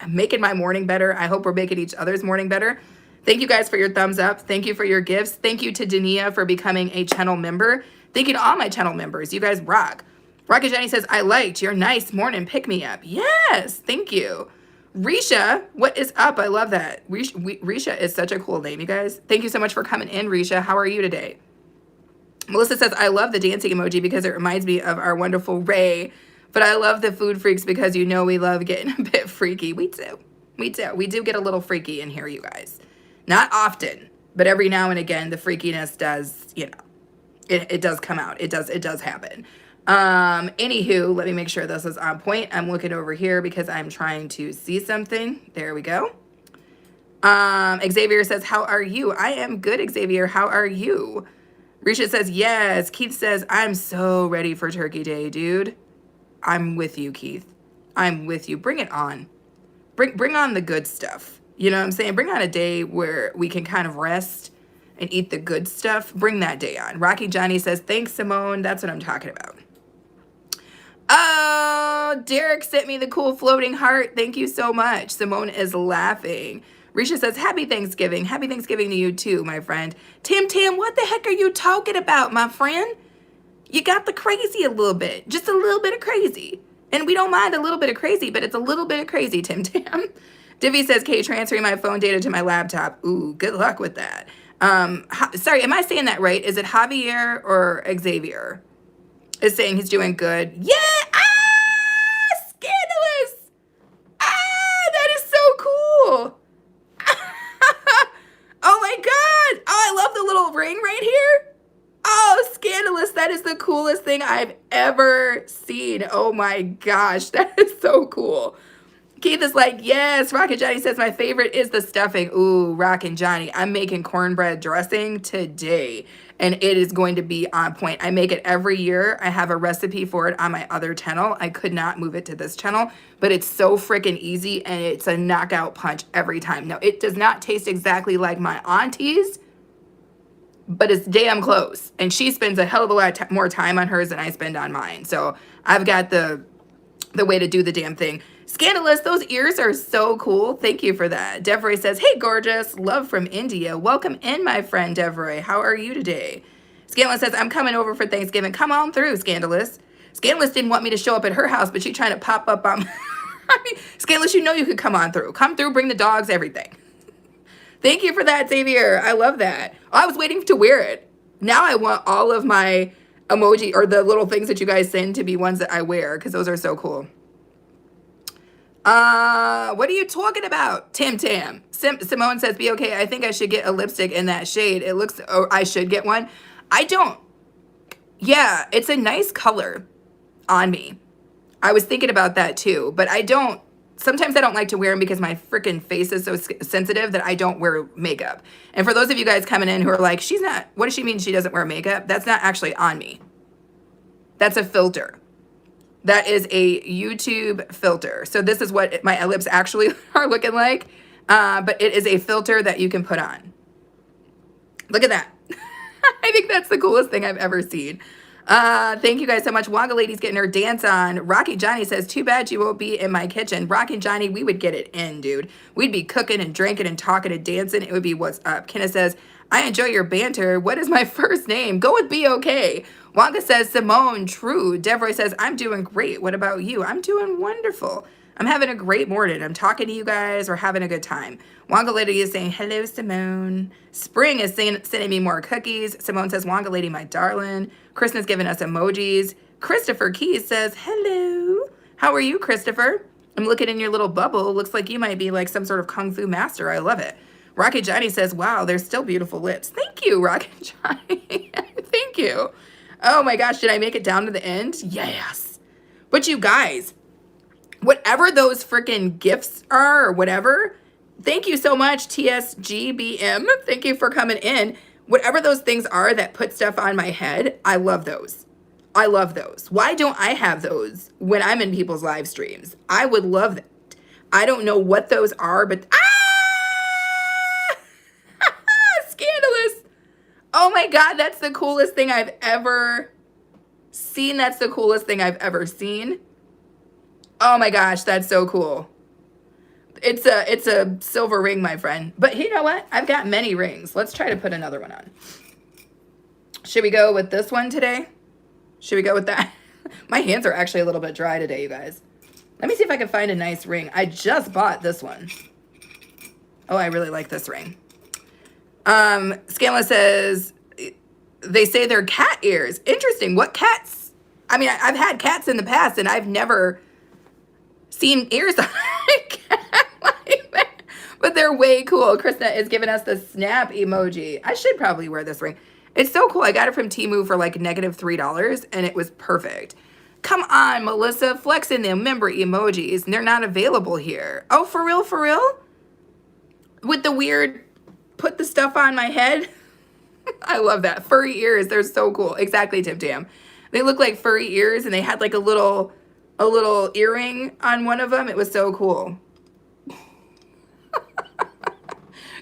making my morning better. I hope we're making each other's morning better. Thank you guys for your thumbs up. Thank you for your gifts. Thank you to Dania for becoming a channel member. Thank you to all my channel members. You guys rock. Rocket Jenny says, I liked your nice morning pick-me-up. Yes, thank you. Risha, what is up? I love that. Risha is such a cool name, you guys. Thank you so much for coming in, Risha. How are you today? Melissa says, I love the dancing emoji because it reminds me of our wonderful Ray. But I love the food freaks because we love getting a bit freaky. We do. We do get a little freaky in here, you guys. Not often, but every now and again, the freakiness does, it does come out. It does happen. Anywho, let me make sure this is on point. I'm looking over here because I'm trying to see something. There we go. Xavier says, how are you? I am good, Xavier. How are you? Risha says, yes. Keith says, I'm so ready for Turkey Day, dude. I'm with you, Keith. I'm with you. Bring it on. Bring on the good stuff. You know what I'm saying? Bring on a day where we can kind of rest and eat the good stuff. Bring that day on. Rocky Johnny says, thanks, Simone. That's what I'm talking about. Oh, Derek sent me the cool floating heart. Thank you so much. Simone is laughing. Risha says, happy Thanksgiving. Happy Thanksgiving to you too, my friend. Tim, what the heck are you talking about, my friend? You got the crazy a little bit. Just a little bit of crazy. And we don't mind a little bit of crazy, but it's a little bit of crazy, Tim. Divvy says, Kay, transferring my phone data to my laptop. Ooh, good luck with that. Sorry, am I saying that right? Is it Javier or Xavier? Is saying he's doing good. Yeah! Ah! Scandalous! Ah! That is so cool! Oh my god! Oh, I love the little ring right here. Oh, scandalous. That is the coolest thing I've ever seen. Oh my gosh, that is so cool. Keith is like, yes. Rockin' Johnny says my favorite is the stuffing. Ooh, Rockin' Johnny. I'm making cornbread dressing today, and it is going to be on point. I make it every year. I have a recipe for it on my other channel. I could not move it to this channel, but it's so freaking easy, and it's a knockout punch every time. Now, it does not taste exactly like my auntie's, but it's damn close. And she spends a hell of a lot more time on hers than I spend on mine. So I've got the way to do the damn thing. Scandalous, those ears are so cool. Thank you for that. Devray says, hey, gorgeous. Love from India. Welcome in, my friend Devray. How are you today? Scandalous says, I'm coming over for Thanksgiving. Come on through, Scandalous. Scandalous didn't want me to show up at her house, but she's trying to pop up on... I mean, Scandalous, you know you could come on through. Come through, bring the dogs, everything. Thank you for that, Xavier. I love that. I was waiting to wear it. Now I want all of my emoji or the little things that you guys send to be ones that I wear because those are so cool. What are you talking about? Tim Tam. Simone says, be okay. I think I should get a lipstick in that shade. It looks, oh, I should get one. I don't. Yeah, it's a nice color on me. I was thinking about that too, but I don't. Sometimes I don't like to wear them because my freaking face is so sensitive that I don't wear makeup. And for those of you guys coming in who are like, she's not, what does she mean she doesn't wear makeup? That's not actually on me. That's a filter. That is a YouTube filter. So this is what my lips actually are looking like. But it is a filter that you can put on. Look at that. I think that's the coolest thing I've ever seen. Thank you guys so much. Wonga Lady's getting her dance on. Rocky Johnny says, too bad you won't be in my kitchen. Rocky Johnny, we would get it in, dude. We'd be cooking and drinking and talking and dancing. It would be what's up. Kenneth says, I enjoy your banter. What is my first name? Go with Be Okay. Wonga says, Simone, true. Devroy says, I'm doing great. What about you? I'm doing wonderful. I'm having a great morning. I'm talking to you guys. We're having a good time. Wonga Lady is saying, hello, Simone. Spring is sending me more cookies. Simone says, Wonga Lady, my darling. Kristen is giving us emojis. Christopher Keys says, hello. How are you, Christopher? I'm looking in your little bubble. Looks like you might be like some sort of kung fu master. I love it. Rocky Johnny says, wow, they're still beautiful lips. Thank you, Rocky Johnny. Thank you. Oh my gosh, did I make it down to the end? Yes. But you guys, whatever those freaking gifts are or whatever, thank you so much, TSGBM. Thank you for coming in. Whatever those things are that put stuff on my head, I love those. I love those. Why don't I have those when I'm in people's live streams? I would love that. I don't know what those are, but scandalous. Oh my God, that's the coolest thing I've ever seen. That's the coolest thing I've ever seen. Oh my gosh, that's so cool. It's a silver ring, my friend. But you know what? I've got many rings. Let's try to put another one on. Should we go with this one today? Should we go with that? My hands are actually a little bit dry today, you guys. Let me see if I can find a nice ring. I just bought this one. Oh, I really like this ring. Scanla says, they say they're cat ears. Interesting. What cats? I mean, I've had cats in the past, and I've never seen ears on a cat like that. But they're way cool. Krishna is giving us the snap emoji. I should probably wear this ring. It's so cool. I got it from Temu for like -$3, and it was perfect. Come on, Melissa. Flexing the member emojis. They're not available here. Oh, for real? For real? With the weird, put the stuff on my head. I love that. Furry ears. They're so cool. Exactly, Tim Tam. They look like furry ears, and they had like a little earring on one of them. It was so cool.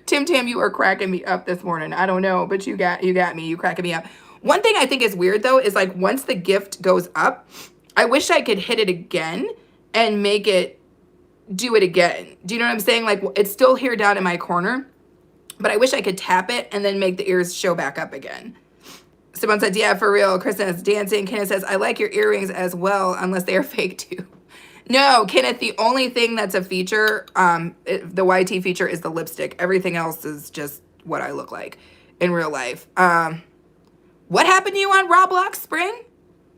Tim Tam, you are cracking me up this morning. I don't know, but you got me. You cracking me up. One thing I think is weird though is like once the gift goes up, I wish I could hit it again and make it do it again. Do you know what I'm saying? Like it's still here down in my corner, but I wish I could tap it and then make the ears show back up again. Simone said, yeah, for real. Kristen is dancing. Kenneth says, I like your earrings as well, unless they are fake too. No, Kenneth, the only thing that's a feature, the YT feature is the lipstick. Everything else is just what I look like. in real life. What happened to you on Roblox, Spring?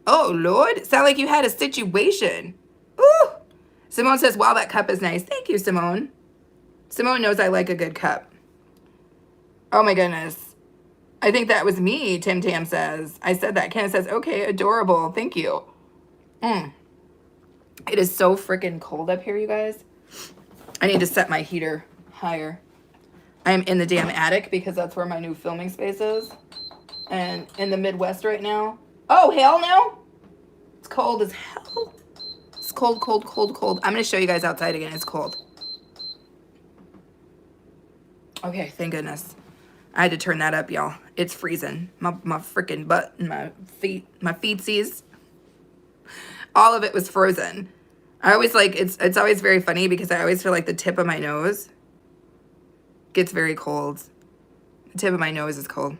Oh, Lord. Sound like you had a situation. Ooh. Simone says, wow, that cup is nice. Thank you, Simone. Simone knows I like a good cup. Oh, my goodness. I think that was me, Tim Tam says. I said that. Kenneth says, okay, adorable. Thank you. It is so freaking cold up here, you guys. I need to set my heater higher. I am in the damn attic because that's where my new filming space is. And in the Midwest right now. Oh, hell no. It's cold as hell. It's cold, cold, cold, cold. I'm going to show you guys outside again. It's cold. Okay, thank goodness. I had to turn that up, y'all. It's freezing. My freaking butt and my feetsies. All of it was frozen. I always like, it's always very funny because I always feel like the tip of my nose gets very cold. The tip of my nose is cold.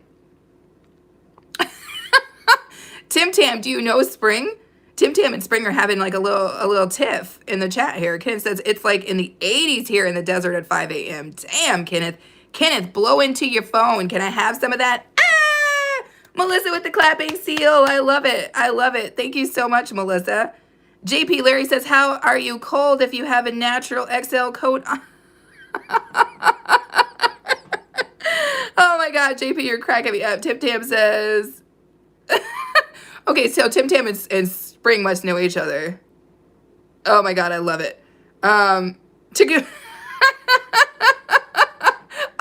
Tim Tam, do you know Spring? Tim Tam and Spring are having like a little tiff in the chat here. Kenneth says it's like in the 80s here in the desert at 5 a.m. Damn, Kenneth. Kenneth, blow into your phone. Can I have some of that? Ah! Melissa with the clapping seal. I love it. I love it. Thank you so much, Melissa. JP Larry says, how are you cold if you have a natural XL coat on? Oh my God, JP, you're cracking me up. Tim Tam says... Okay, so Tim Tam and Spring must know each other. Oh my God, I love it. I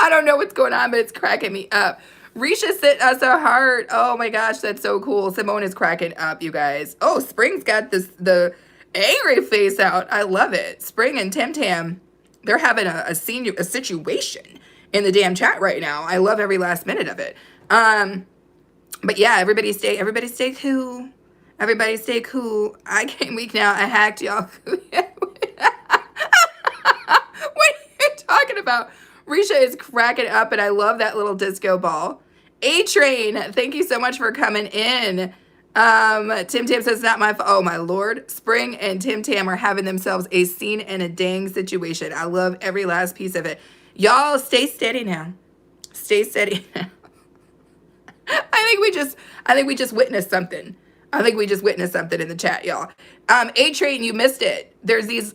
don't know what's going on, but it's cracking me up. Risha sent us a heart. Oh my gosh, that's so cool. Simone is cracking up, you guys. Oh, Spring's got the angry face out. I love it. Spring and Tim Tam, they're having a situation in the damn chat right now. I love every last minute of it. But yeah, everybody stay cool. Everybody stay cool. I came weak now. I hacked y'all. What are you talking about? Risha is cracking up, and I love that little disco ball. A-Train, thank you so much for coming in. Tim Tam says, not my fault. Oh, my Lord. Spring and Tim Tam are having themselves a scene and a dang situation. I love every last piece of it. Y'all stay steady now. Stay steady now. I think we just witnessed something. I think we just witnessed something in the chat, y'all. A-Train, you missed it. There's these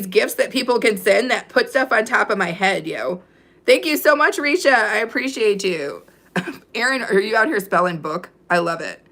gifts that people can send that put stuff on top of my head, yo. Thank you so much, Risha. I appreciate you. Aaron, are you out here spelling book? I love it.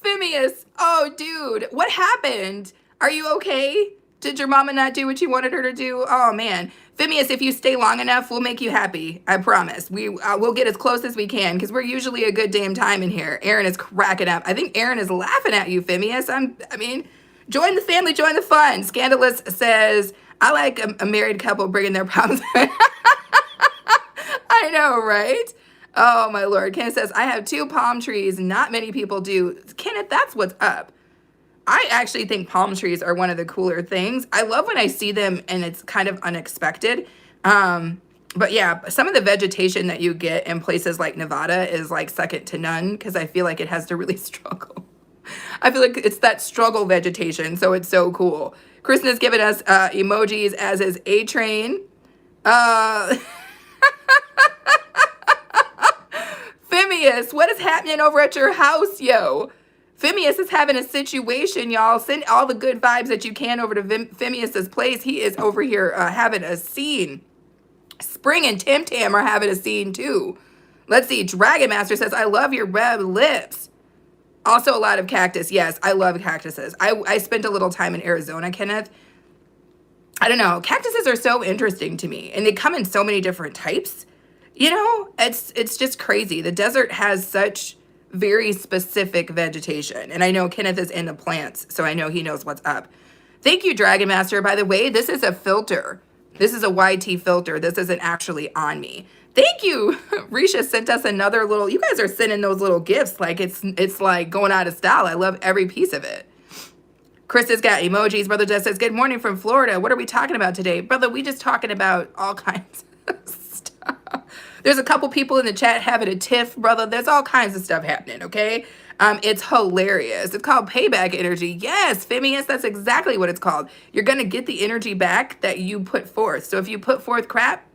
Phineas, oh, dude, what happened? Are you okay? Did your mama not do what you wanted her to do? Oh, man. Phineas, if you stay long enough, we'll make you happy. I promise. We'll get as close as we can because we're usually a good damn time in here. Aaron is cracking up. I think Aaron is laughing at you, Phineas. I mean, join the family, join the fun. Scandalous says, I like a married couple bringing their problems. I know, right? Oh, my Lord. Kenneth says, I have 2 palm trees. Not many people do. Kenneth, that's what's up. I actually think palm trees are one of the cooler things. I love when I see them and it's kind of unexpected. But yeah, some of the vegetation that you get in places like Nevada is like second to none because I feel like it has to really struggle. I feel like it's that struggle vegetation, so it's so cool. Kristen has given us emojis, as is A-Train. Phineas, what is happening over at your house, yo? Phineas is having a situation, y'all. Send all the good vibes that you can over to Phineas's place. He is over here having a scene. Spring and Tim Tam are having a scene too. Let's see. Dragon Master says, I love your red lips. Also a lot of cactus. Yes, I love cactuses. I spent a little time in Arizona, Kenneth. I don't know. Cactuses are so interesting to me. And they come in so many different types. You know, it's just crazy. The desert has such very specific vegetation. And I know Kenneth is into plants, so I know he knows what's up. Thank you, Dragon Master. By the way, this is a filter. This is a YT filter. This isn't actually on me. Thank you. Risha sent us another little, you guys are sending those little gifts like it's like going out of style. I love every piece of it. Chris has got emojis. Brother Jess says, good morning from Florida. What are we talking about today? Brother, we just talking about all kinds of stuff. There's a couple people in the chat having a tiff, brother. There's all kinds of stuff happening, okay? It's hilarious. It's called payback energy. Yes, Phineas, that's exactly what it's called. You're going to get the energy back that you put forth. So if you put forth crap,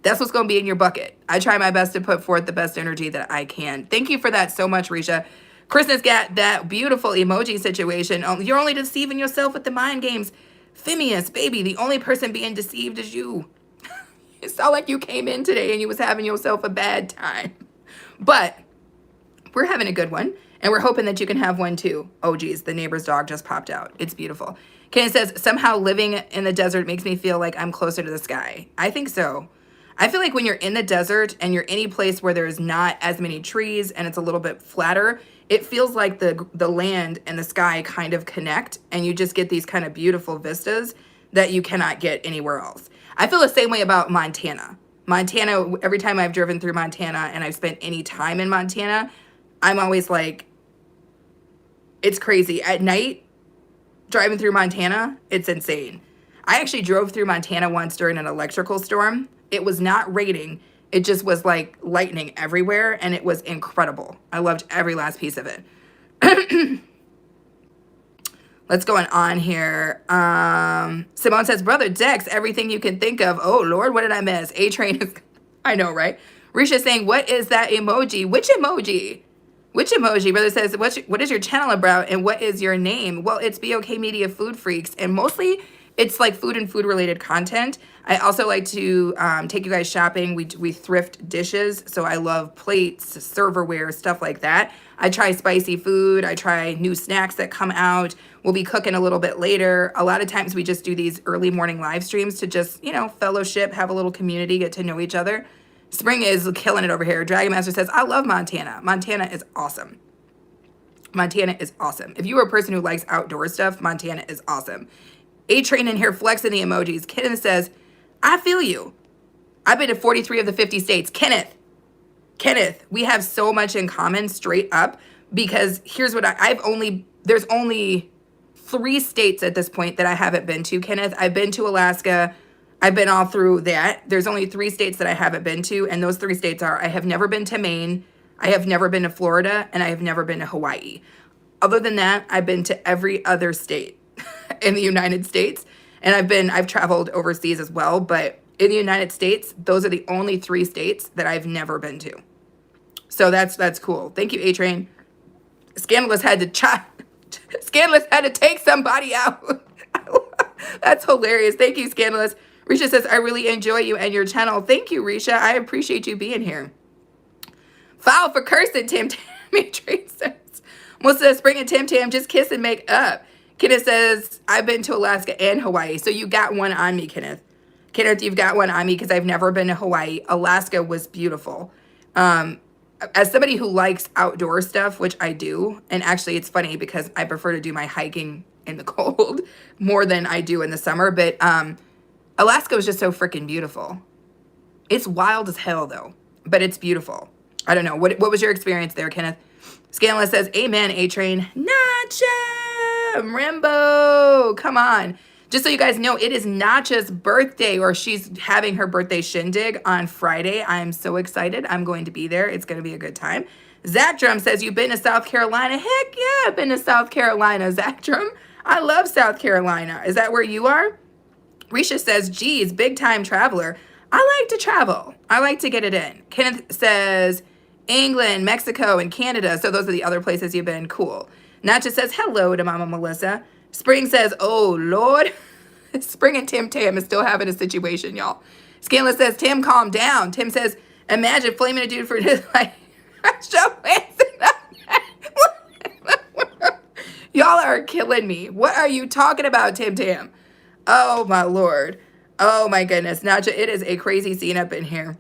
that's what's going to be in your bucket. I try my best to put forth the best energy that I can. Thank you for that so much, Risha. Krishna's got that beautiful emoji situation. You're only deceiving yourself with the mind games. Phineas, baby, the only person being deceived is you. It sounded like you came in today and you was having yourself a bad time. But we're having a good one. And we're hoping that you can have one too. Oh, geez, the neighbor's dog just popped out. It's beautiful. Ken says, somehow living in the desert makes me feel like I'm closer to the sky. I think so. I feel like when you're in the desert and you're any place where there's not as many trees and it's a little bit flatter, it feels like the land and the sky kind of connect, and you just get these kind of beautiful vistas that you cannot get anywhere else. I feel the same way about Montana. Montana, every time I've driven through Montana and I've spent any time in Montana, I'm always like, it's crazy. At night, driving through Montana, it's insane. I actually drove through Montana once during an electrical storm. It was not raining. It just was like lightning everywhere, and it was incredible. I loved every last piece of it. Let's go on here. Simone says, Brother Dex, everything you can think of. Oh, Lord, what did I miss? A-Train is, I know, right? Risha saying, what is that emoji? Which emoji? Which emoji? Brother says, what is your channel about and what is your name? Well, it's BOK Media Food Freaks, and mostly it's like food and food-related content. I also like to take you guys shopping. We thrift dishes, so I love plates, serverware, stuff like that. I try spicy food. I try new snacks that come out. We'll be cooking a little bit later. A lot of times we just do these early morning live streams to just, fellowship, have a little community, get to know each other. Spring is killing it over here. Dragon Master says, I love Montana. Montana is awesome. Montana is awesome. If you are a person who likes outdoor stuff, Montana is awesome. A-Train in here flexing the emojis. Kenneth says, I feel you. I've been to 43 of the 50 states. Kenneth, we have so much in common straight up, because here's what there's only 3 states at this point that I haven't been to, Kenneth. I've been to Alaska. I've been all through that. There's only 3 states that I haven't been to, and those 3 states are, I have never been to Maine, I have never been to Florida, and I have never been to Hawaii. Other than that, I've been to every other state in the United States, and I've traveled overseas as well, but in the United States, those are the only 3 states that I've never been to. So that's cool. Thank you, A-Train. Scandalous had to take somebody out. That's hilarious. Thank you, Scandalous. Risha says, I really enjoy you and your channel. Thank you, Risha. I appreciate you being here. Foul for cursing, Tim Tam. A-Train says. Melissa says, Spring and Tim Tam, just kiss and make up. Kenneth says, I've been to Alaska and Hawaii. So you got one on me, Kenneth. Kenneth, you've got one on me because I've never been to Hawaii. Alaska was beautiful. As somebody who likes outdoor stuff, which I do, and actually it's funny because I prefer to do my hiking in the cold more than I do in the summer, but Alaska was just so freaking beautiful. It's wild as hell though, but it's beautiful. I don't know. What was your experience there, Kenneth? Scandalous says, amen, A-Train. Nacha! Rambo! Come on. Just so you guys know, it is Nacha's birthday, or she's having her birthday shindig on Friday. I'm so excited. I'm going to be there. It's going to be a good time. Zach Drum says, you've been to South Carolina? Heck yeah, I've been to South Carolina, Zach Drum. I love South Carolina. Is that where you are? Risha says, geez, big time traveler. I like to travel. I like to get it in. Kenneth says, England, Mexico, and Canada. So those are the other places you've been. Cool. Nacha says, hello to Mama Melissa. Spring says, oh, Lord. Spring and Tim Tam is still having a situation, y'all. Scandalous says, Tim, calm down. Tim says, imagine flaming a dude for his life. Y'all are killing me. What are you talking about, Tim Tam? Oh, my Lord. Oh, my goodness. Nacha, it is a crazy scene up in here.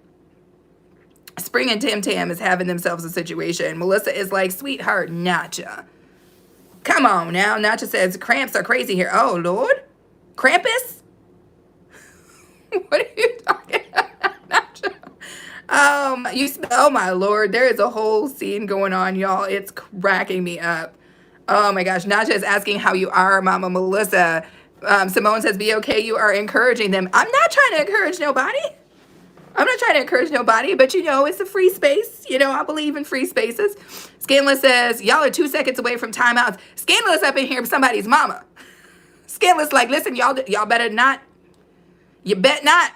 Spring and Tim Tam is having themselves a situation. Melissa is like, sweetheart, Nacha. Come on now. Nacha says, cramps are crazy here. Oh, Lord. Krampus? What are you talking about, Nacha? Oh, my Lord. There is a whole scene going on, y'all. It's cracking me up. Oh, my gosh. Nacha is asking how you are, Mama Melissa. Simone says, be okay. You are encouraging them. I'm not trying to encourage nobody. I'm not trying to encourage nobody, but you know, it's a free space. You know, I believe in free spaces. Scandalous says, y'all are 2 seconds away from timeouts. Scandalous up in here with somebody's mama. Scandalous like, listen, y'all better not. You bet not.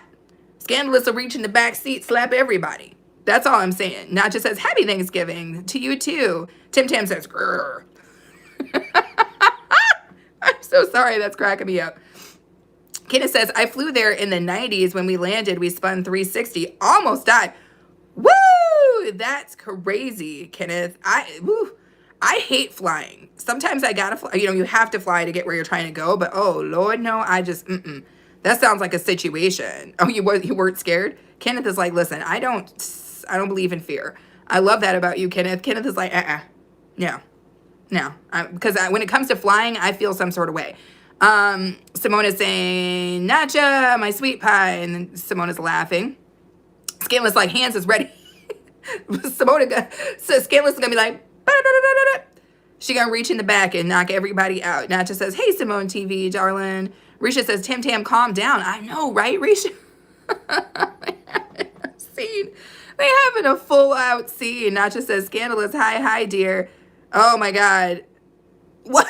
Scandalous will reach in the back seat, slap everybody. That's all I'm saying. Not just says, happy Thanksgiving to you too. Tim Tam says, grrr. I'm so sorry. That's cracking me up. Kenneth says, I flew there in the 90s. When we landed, we spun 360. Almost died. Woo! That's crazy, Kenneth. I hate flying. Sometimes I gotta fly. You know, you have to fly to get where you're trying to go. But oh, Lord, no. I just, That sounds like a situation. Oh, you weren't scared? Kenneth is like, listen, I don't believe in fear. I love that about you, Kenneth. Kenneth is like, no. Because when it comes to flying, I feel some sort of way. Simone is saying, Nacha, my sweet pie. And then Simone is laughing. Scandalous like, hands is ready. Scandalous is going to be like, ba-da-da-da-da-da. She going to reach in the back and knock everybody out. Nacha says, hey, Simone TV, darling. Risha says, Tim Tam, calm down. I know, right, Risha? Scene. They having a full out scene. Nacha says, Scandalous, hi, dear. Oh my God. What?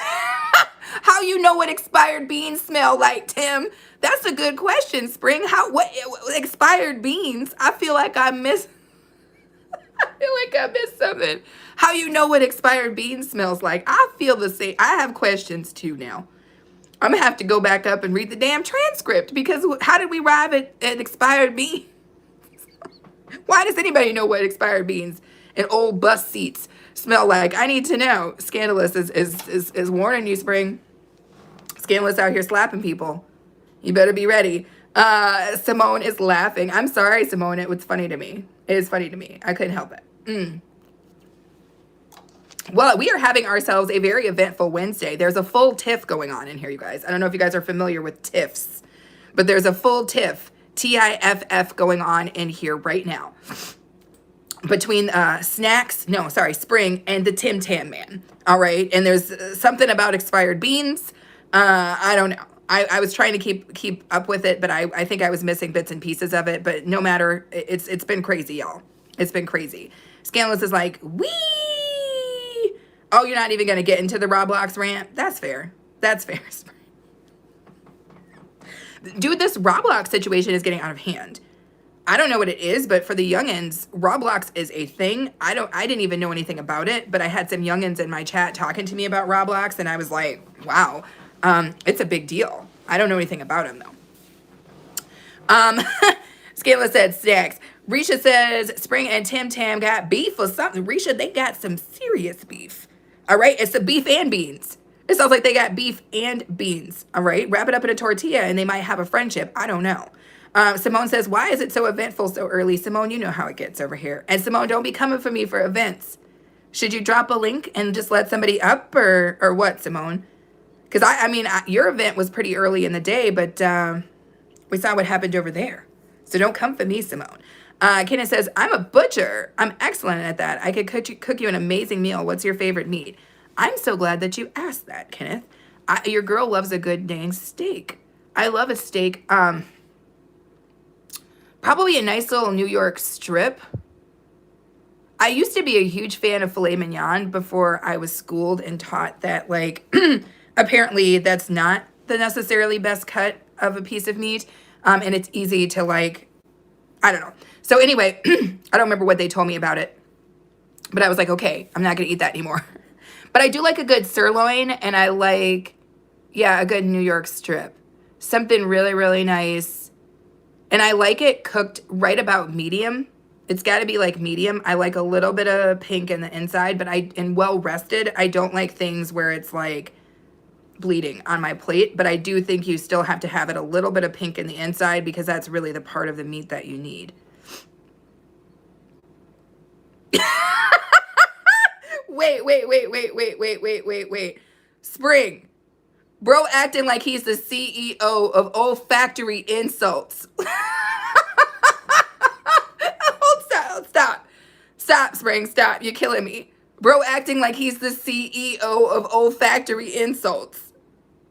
How you know what expired beans smell like, Tim? That's a good question, Spring. What expired beans? I feel like I missed something. How you know what expired beans smells like? I feel the same. I have questions too now. I'm gonna have to go back up and read the damn transcript, because how did we arrive at expired beans? Why does anybody know what expired beans and old bus seats smell like? I need to know. Scandalous is warning you, Spring. Scandalous out here slapping people. You better be ready. Simone is laughing. I'm sorry, Simone. It was funny to me. It is funny to me. I couldn't help it. Well, we are having ourselves a very eventful Wednesday. There's a full TIFF going on in here, you guys. I don't know if you guys are familiar with TIFFs, but there's a full TIFF, TIFF going on in here right now. Between Spring and the Tim Tam Man. All right. And there's something about expired beans. I don't know. I was trying to keep up with it, but I think I was missing bits and pieces of it. But no matter, it's been crazy, y'all. It's been crazy. Scandalous is like, wee. Oh, you're not even going to get into the Roblox rant? That's fair. That's fair. Dude, this Roblox situation is getting out of hand. I don't know what it is, but for the youngins, Roblox is a thing. I didn't even know anything about it, but I had some youngins in my chat talking to me about Roblox, and I was like, wow, it's a big deal. I don't know anything about him, though. Scandalous said, snacks. Risha says, Spring and Tim Tam got beef or something. Risha, they got some serious beef. All right? It's the beef and beans. It sounds like they got beef and beans. All right? Wrap it up in a tortilla, and they might have a friendship. I don't know. Simone says, why is it so eventful so early? Simone, you know how it gets over here. And Simone, don't be coming for me for events. Should you drop a link and just let somebody up, or what, Simone? Because, I mean, your event was pretty early in the day, but we saw what happened over there. So don't come for me, Simone. Kenneth says, I'm a butcher. I'm excellent at that. I could cook you an amazing meal. What's your favorite meat? I'm so glad that you asked that, Kenneth. Your girl loves a good dang steak. I love a steak. Probably a nice little New York strip. I used to be a huge fan of filet mignon before I was schooled and taught that, like, apparently that's not the necessarily best cut of a piece of meat. And it's easy to, like, I don't know. So anyway, I don't remember what they told me about it. But I was like, okay, I'm not going to eat that anymore. But I do like a good sirloin, and I like, a good New York strip. Something really, really nice. And I like it cooked right about medium. It's got to be like medium. I like a little bit of pink in the inside, but and well rested. I don't like things where it's like bleeding on my plate, but I do think you still have to have it a little bit of pink in the inside, because that's really the part of the meat that you need. Wait. Spring. Bro acting like he's the CEO of olfactory insults. Stop, Spring, stop. You're killing me. Bro acting like he's the CEO of olfactory insults.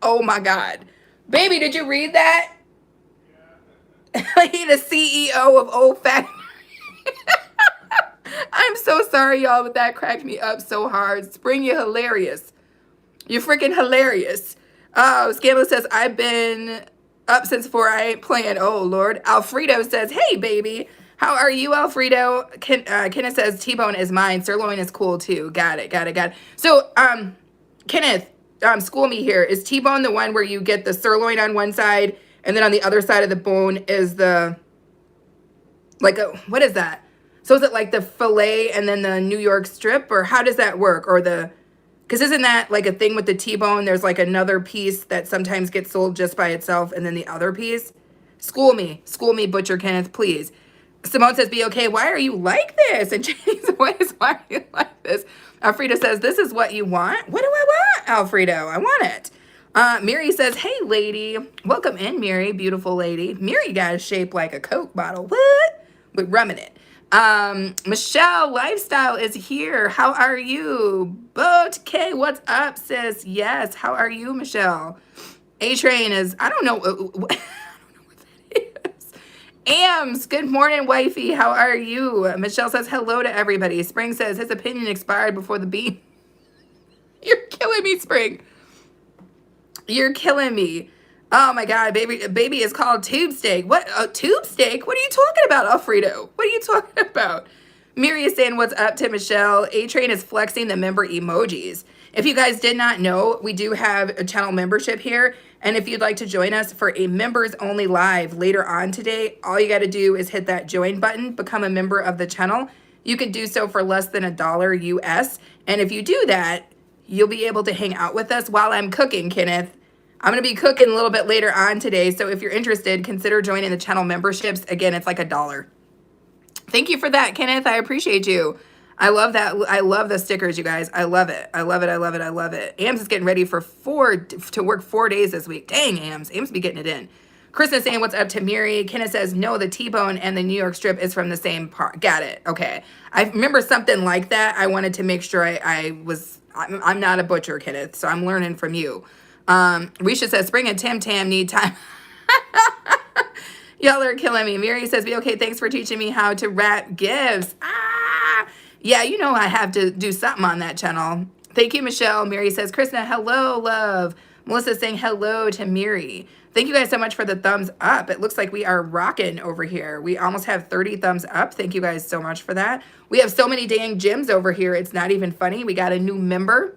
Oh my God. Baby, did you read that? He the CEO of Old Factory. I'm so sorry, y'all, but that cracked me up so hard. Spring, you're hilarious. You're freaking hilarious. Oh, Scandalous says, I've been up since 4. I ain't playing. Oh, Lord. Alfredo says, hey, baby. How are you, Alfredo? Kenneth says, T-bone is mine. Sirloin is cool, too. Got it. So, Kenneth, school me here. Is T-bone the one where you get the sirloin on one side, and then on the other side of the bone is the, what is that? So is it like the filet and then the New York strip, or how does that work? Or because isn't that like a thing with the T-bone? There's like another piece that sometimes gets sold just by itself, and then the other piece. School me, Butcher Kenneth, please. Simone says, be okay. Why are you like this? And James, why are you like this? Alfredo says, this is what you want? What do I want, Alfredo? I want it. Mary says, hey, lady. Welcome in, Mary, beautiful lady. Mary got a shape like a Coke bottle. What? With rum in it. Michelle Lifestyle is here. How are you? Boat K, what's up, sis? Yes. How are you, Michelle? A-Train is, I don't know. I don't know what that is. Ams, good morning, wifey. How are you? Michelle says hello to everybody. Spring says his opinion expired before the beat. You're killing me, Spring. You're killing me. Oh my God, baby is called tube steak. What? Tube steak? What are you talking about, Alfredo? What are you talking about? Miri is saying what's up to Michelle. A-Train is flexing the member emojis. If you guys did not know, we do have a channel membership here. And if you'd like to join us for a members only live later on today, all you got to do is hit that join button, become a member of the channel. You can do so for less than $1 US. And if you do that, you'll be able to hang out with us while I'm cooking, Kenneth. I'm going to be cooking a little bit later on today. So if you're interested, consider joining the channel memberships. Again, it's like $1. Thank you for that, Kenneth. I appreciate you. I love that. I love the stickers, you guys. I love it. I love it. Ams is getting ready for to work 4 days this week. Dang, Ams. Ams be getting it in. Chris is saying what's up to Miri. Kenneth says, no, the T-bone and the New York strip is from the same part. Got it. Okay. I remember something like that. I wanted to make sure I'm not a butcher, Kenneth, so I'm learning from you. Risha says, Spring and Tim Tam need time. Y'all are killing me. Mary says, be okay. Thanks for teaching me how to wrap gifts. Yeah, you know I have to do something on that channel. Thank you, Michelle. Mary says, Krishna, hello, love. Melissa saying hello to Miri. Thank you guys so much for the thumbs up. It looks like we are rocking over here. We almost have 30 thumbs up. Thank you guys so much for that. We have so many dang gems over here. It's not even funny. We got a new member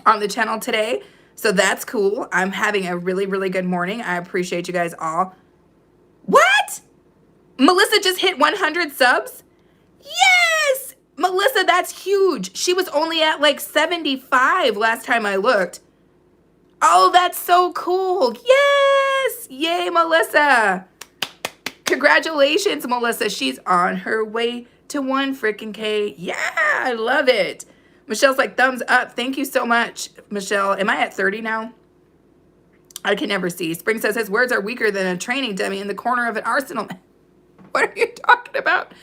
on the channel today. So that's cool. I'm having a really, really good morning. I appreciate you guys all. What? Melissa just hit 100 subs? Yes! Melissa, that's huge. She was only at like 75 last time I looked. Oh, that's so cool. Yes! Yay, Melissa. Congratulations, Melissa. She's on her way to 1 freaking K. Yeah, I love it. Michelle's like, thumbs up. Thank you so much, Michelle. Am I at 30 now? I can never see. Spring says his words are weaker than a training dummy in the corner of an arsenal. What are you talking about?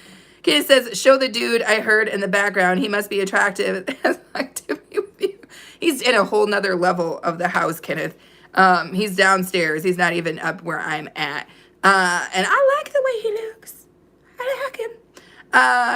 Kenneth says, show the dude I heard in the background. He must be attractive. To be with you. He's in a whole nother level of the house, Kenneth. He's downstairs. He's not even up where I'm at. And I like the way he looks. I like him.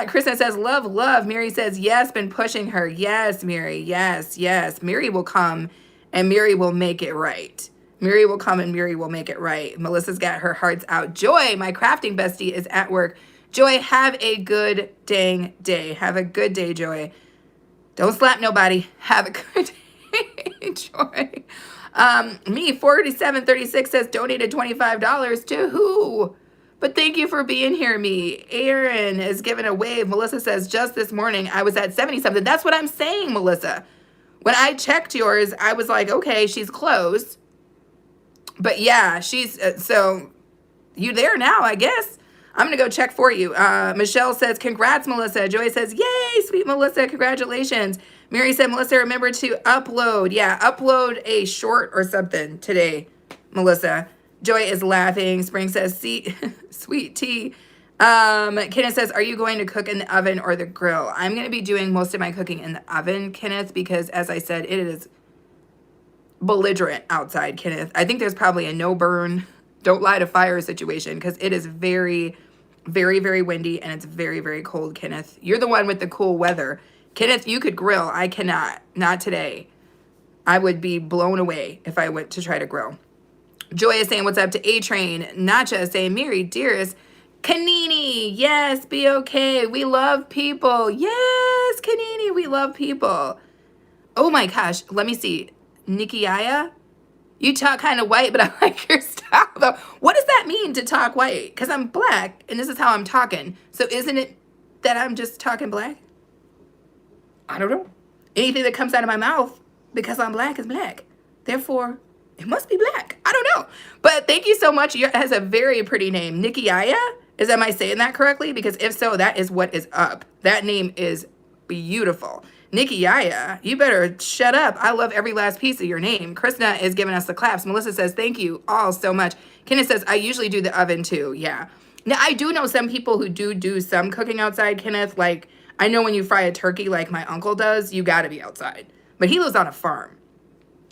Kristen says, love. Mary says, yes, been pushing her. Yes, Mary. Yes. Mary will come and Mary will make it right. Mary will come and Mary will make it right. Melissa's got her hearts out. Joy, my crafting bestie, is at work. Joy, have a good dang day. Have a good day, Joy. Don't slap nobody. Have a good day, Joy. Me, 4736 says, donated $25 to who? But thank you for being here, me. Aaron is giving a wave. Melissa says, just this morning, I was at 70-something. That's what I'm saying, Melissa. When I checked yours, I was like, okay, she's close. But yeah, she's, so you there now, I guess. I'm going to go check for you. Michelle says, congrats, Melissa. Joy says, yay, sweet Melissa, congratulations. Mary said, Melissa, remember to upload. Yeah, upload a short or something today, Melissa. Joy is laughing. Spring says, see, sweet tea. Kenneth says, are you going to cook in the oven or the grill? I'm going to be doing most of my cooking in the oven, Kenneth, because as I said, it is belligerent outside, Kenneth. I think there's probably a no burn Don't lie to fire situation because it is very, very, very windy and it's very, very cold, Kenneth. You're the one with the cool weather. Kenneth, you could grill. I cannot. Not today. I would be blown away if I went to try to grill. Joy is saying, what's up to A-Train? Nacha is saying, Mary, dearest. Kanini, yes, be okay. We love people. Yes, Kanini, we love people. Oh my gosh, let me see. Nikiaya? You talk kind of white, but I like your style though. What does that mean to talk white? Because I'm black and this is how I'm talking. So isn't it that I'm just talking black? I don't know. Anything that comes out of my mouth because I'm black is black. Therefore, it must be black. I don't know. But thank you so much. It has a very pretty name. Nikiaya? Am I saying that correctly? Because if so, that is what is up. That name is beautiful. Nikiaya, you better shut up. I love every last piece of your name. Krishna is giving us the claps. Melissa says, thank you all so much. Kenneth says, I usually do the oven too. Yeah. Now, I do know some people who do some cooking outside, Kenneth. Like, I know when you fry a turkey like my uncle does, you got to be outside. But he lives on a farm.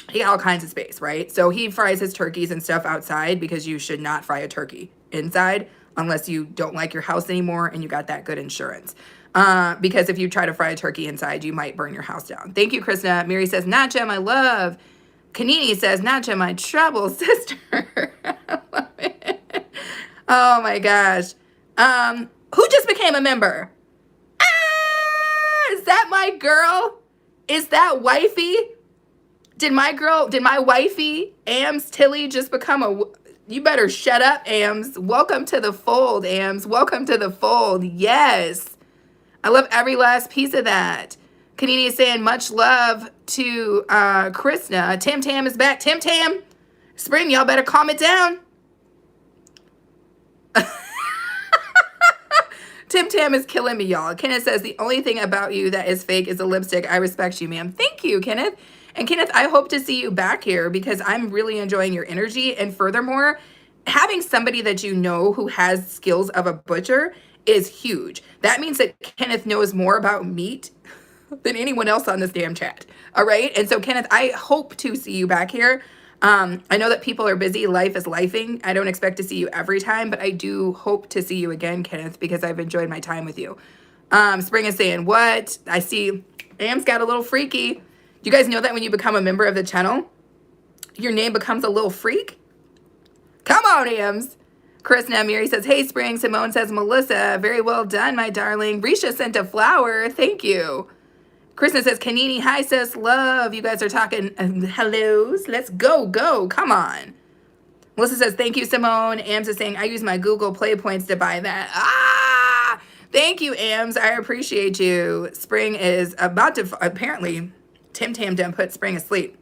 He got all kinds of space, right? So he fries his turkeys and stuff outside because you should not fry a turkey inside unless you don't like your house anymore and you got that good insurance. Because if you try to fry a turkey inside, you might burn your house down. Thank you, Krishna. Mary says, Nacha, my love. Kanini says, Nacha, my trouble sister. I love it. Oh my gosh. Who just became a member? Ah, is that my girl? Is that wifey? Did my wifey, Ams Tilly, just become a... You better shut up, Ams. Welcome to the fold, Ams. Welcome to the fold. Yes. I love every last piece of that. Kanini is saying much love to Krishna. Tim Tam is back. Tim Tam, Spring, y'all better calm it down. Tim Tam is killing me, y'all. Kenneth says, the only thing about you that is fake is the lipstick. I respect you, ma'am. Thank you, Kenneth. And Kenneth, I hope to see you back here because I'm really enjoying your energy. And furthermore, having somebody that you know who has skills of a butcher is huge. That means that Kenneth knows more about meat than anyone else on this damn chat. All right. And so, Kenneth, I hope to see you back here. I know that people are busy. Life is lifing. I don't expect to see you every time, but I do hope to see you again, Kenneth, because I've enjoyed my time with you. Spring is saying, what? I see Am's got a little freaky. Do you guys know that when you become a member of the channel, your name becomes a little freak? Come on, Ams. Krishna Mary says, hey, Spring. Simone says, Melissa, very well done, my darling. Risha sent a flower. Thank you. Krishna says, Kanini, hi, sis, love. You guys are talking hellos. Let's go. Come on. Melissa says, thank you, Simone. Ams is saying, I use my Google Play points to buy that. Ah, thank you, Ams. I appreciate you. Spring is about to, apparently, Tim Tam done put Spring asleep.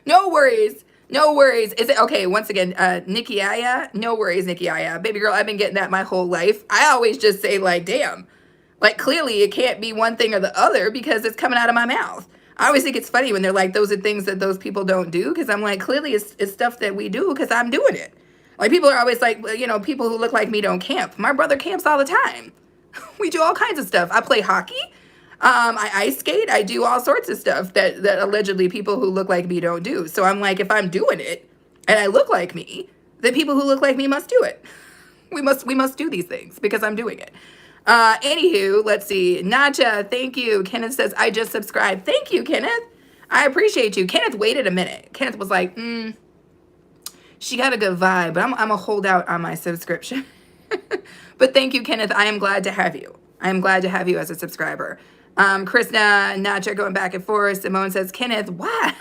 No worries. No worries. Is it okay? Once again, Nikiaya. No worries, Nikiaya. Baby girl, I've been getting that my whole life. I always just say like, damn. Like clearly it can't be one thing or the other because it's coming out of my mouth. I always think it's funny when they're like, those are things that those people don't do. Because I'm like, clearly it's stuff that we do because I'm doing it. Like people are always like, well, you know, people who look like me don't camp. My brother camps all the time. We do all kinds of stuff. I play hockey. I ice skate. I do all sorts of stuff that allegedly people who look like me don't do. So I'm like, if I'm doing it and I look like me, then people who look like me must do it. We must do these things because I'm doing it. Anywho, let's see. Nacha, thank you. Kenneth says, I just subscribed. Thank you, Kenneth. I appreciate you. Kenneth waited a minute. Kenneth was like, she got a good vibe, but I'm going to hold out on my subscription. But thank you, Kenneth. I am glad to have you. I am glad to have you as a subscriber. Krishna, Nacha going back and forth. Simone says, Kenneth, why?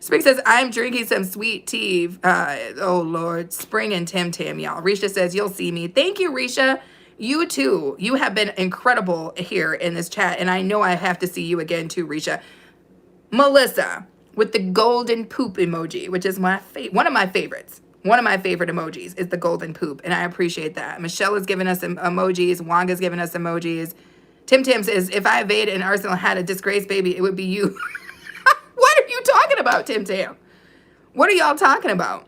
Spring says, I'm drinking some sweet tea. Oh, Lord. Spring and Tim Tam, y'all. Risha says, you'll see me. Thank you, Risha. You, too. You have been incredible here in this chat, and I know I have to see you again, too, Risha. Melissa with the golden poop emoji, which is one of my favorites. One of my favorite emojis is the golden poop, and I appreciate that. Michelle is giving us some emojis. Wanga's giving us emojis. Tim Tim says, if I evade and Arsenal had a disgrace baby, it would be you. What are you talking about, Tim Tam? What are y'all talking about?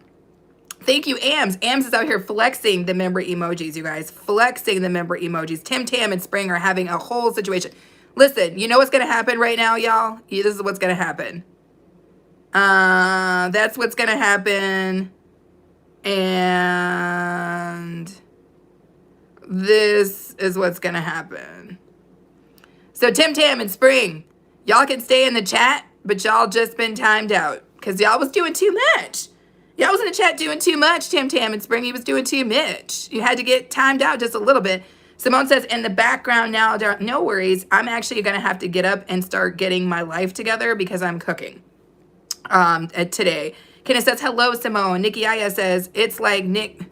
Thank you, Ams. Ams is out here flexing the member emojis, you guys. Flexing the member emojis. Tim Tam and Spring are having a whole situation. Listen, you know what's going to happen right now, y'all? This is what's going to happen. That's what's going to happen. And this is what's going to happen. So Tim Tam and Spring, y'all can stay in the chat, but y'all just been timed out because y'all was doing too much. Y'all was in the chat doing too much, Tim Tam and Spring. He was doing too much. You had to get timed out just a little bit. Simone says, in the background now, no worries. I'm actually going to have to get up and start getting my life together because I'm cooking today. Kenneth says, hello, Simone. Nikki Aya says, it's like Nick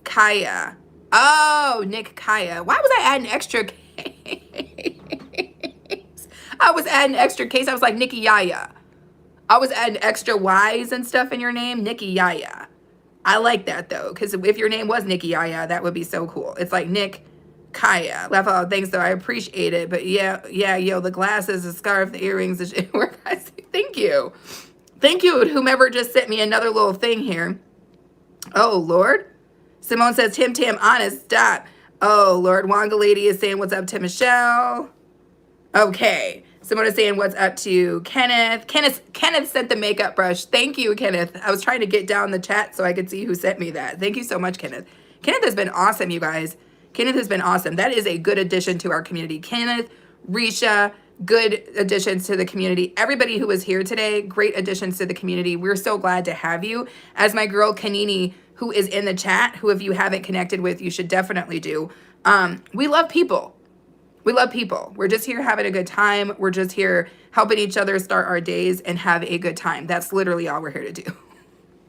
Kaya. Oh, Nick Kaya. Why was I adding extra case? I was adding extra case. I was like, Nikki Yaya. I was adding extra Y's and stuff in your name. Nikki Yaya. I like that, though, because if your name was Nikki Yaya, that would be so cool. It's like Nick Kaya. Laugh out. Thanks, though. I appreciate it. But yeah, yo, the glasses, the scarf, the earrings, the shit. Thank you. Thank you, whomever just sent me another little thing here. Oh, Lord. Simone says, Tim Tam, honest, stop. Oh, Lord. Wanga Lady is saying, what's up to Michelle? Okay. Simone is saying, what's up to Kenneth? Kenneth sent the makeup brush. Thank you, Kenneth. I was trying to get down the chat so I could see who sent me that. Thank you so much, Kenneth. Kenneth has been awesome, you guys. Kenneth has been awesome. That is a good addition to our community. Kenneth, Risha, good additions to the community. Everybody who was here today, great additions to the community. We're so glad to have you. As my girl Kanini, who is in the chat, who if you haven't connected with, you should definitely do. We love people. We love people. We're just here having a good time. We're just here helping each other start our days and have a good time. That's literally all we're here to do.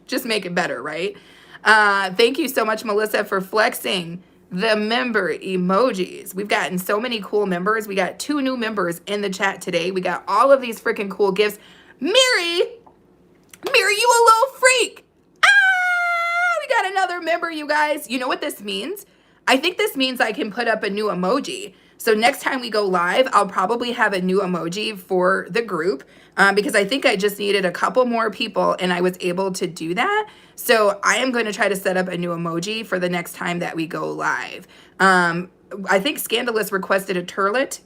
Just make it better, right? Thank you so much, Melissa, for flexing the member emojis. We've gotten so many cool members. We got 2 new members in the chat today. We got all of these freaking cool gifts. Mary, you a little freak. We got another member, you guys. You know what this means? I think this means I can put up a new emoji. So next time we go live, I'll probably have a new emoji for the group because I think I just needed a couple more people and I was able to do that. So I am going to try to set up a new emoji for the next time that we go live. I think Scandalous requested a turlet.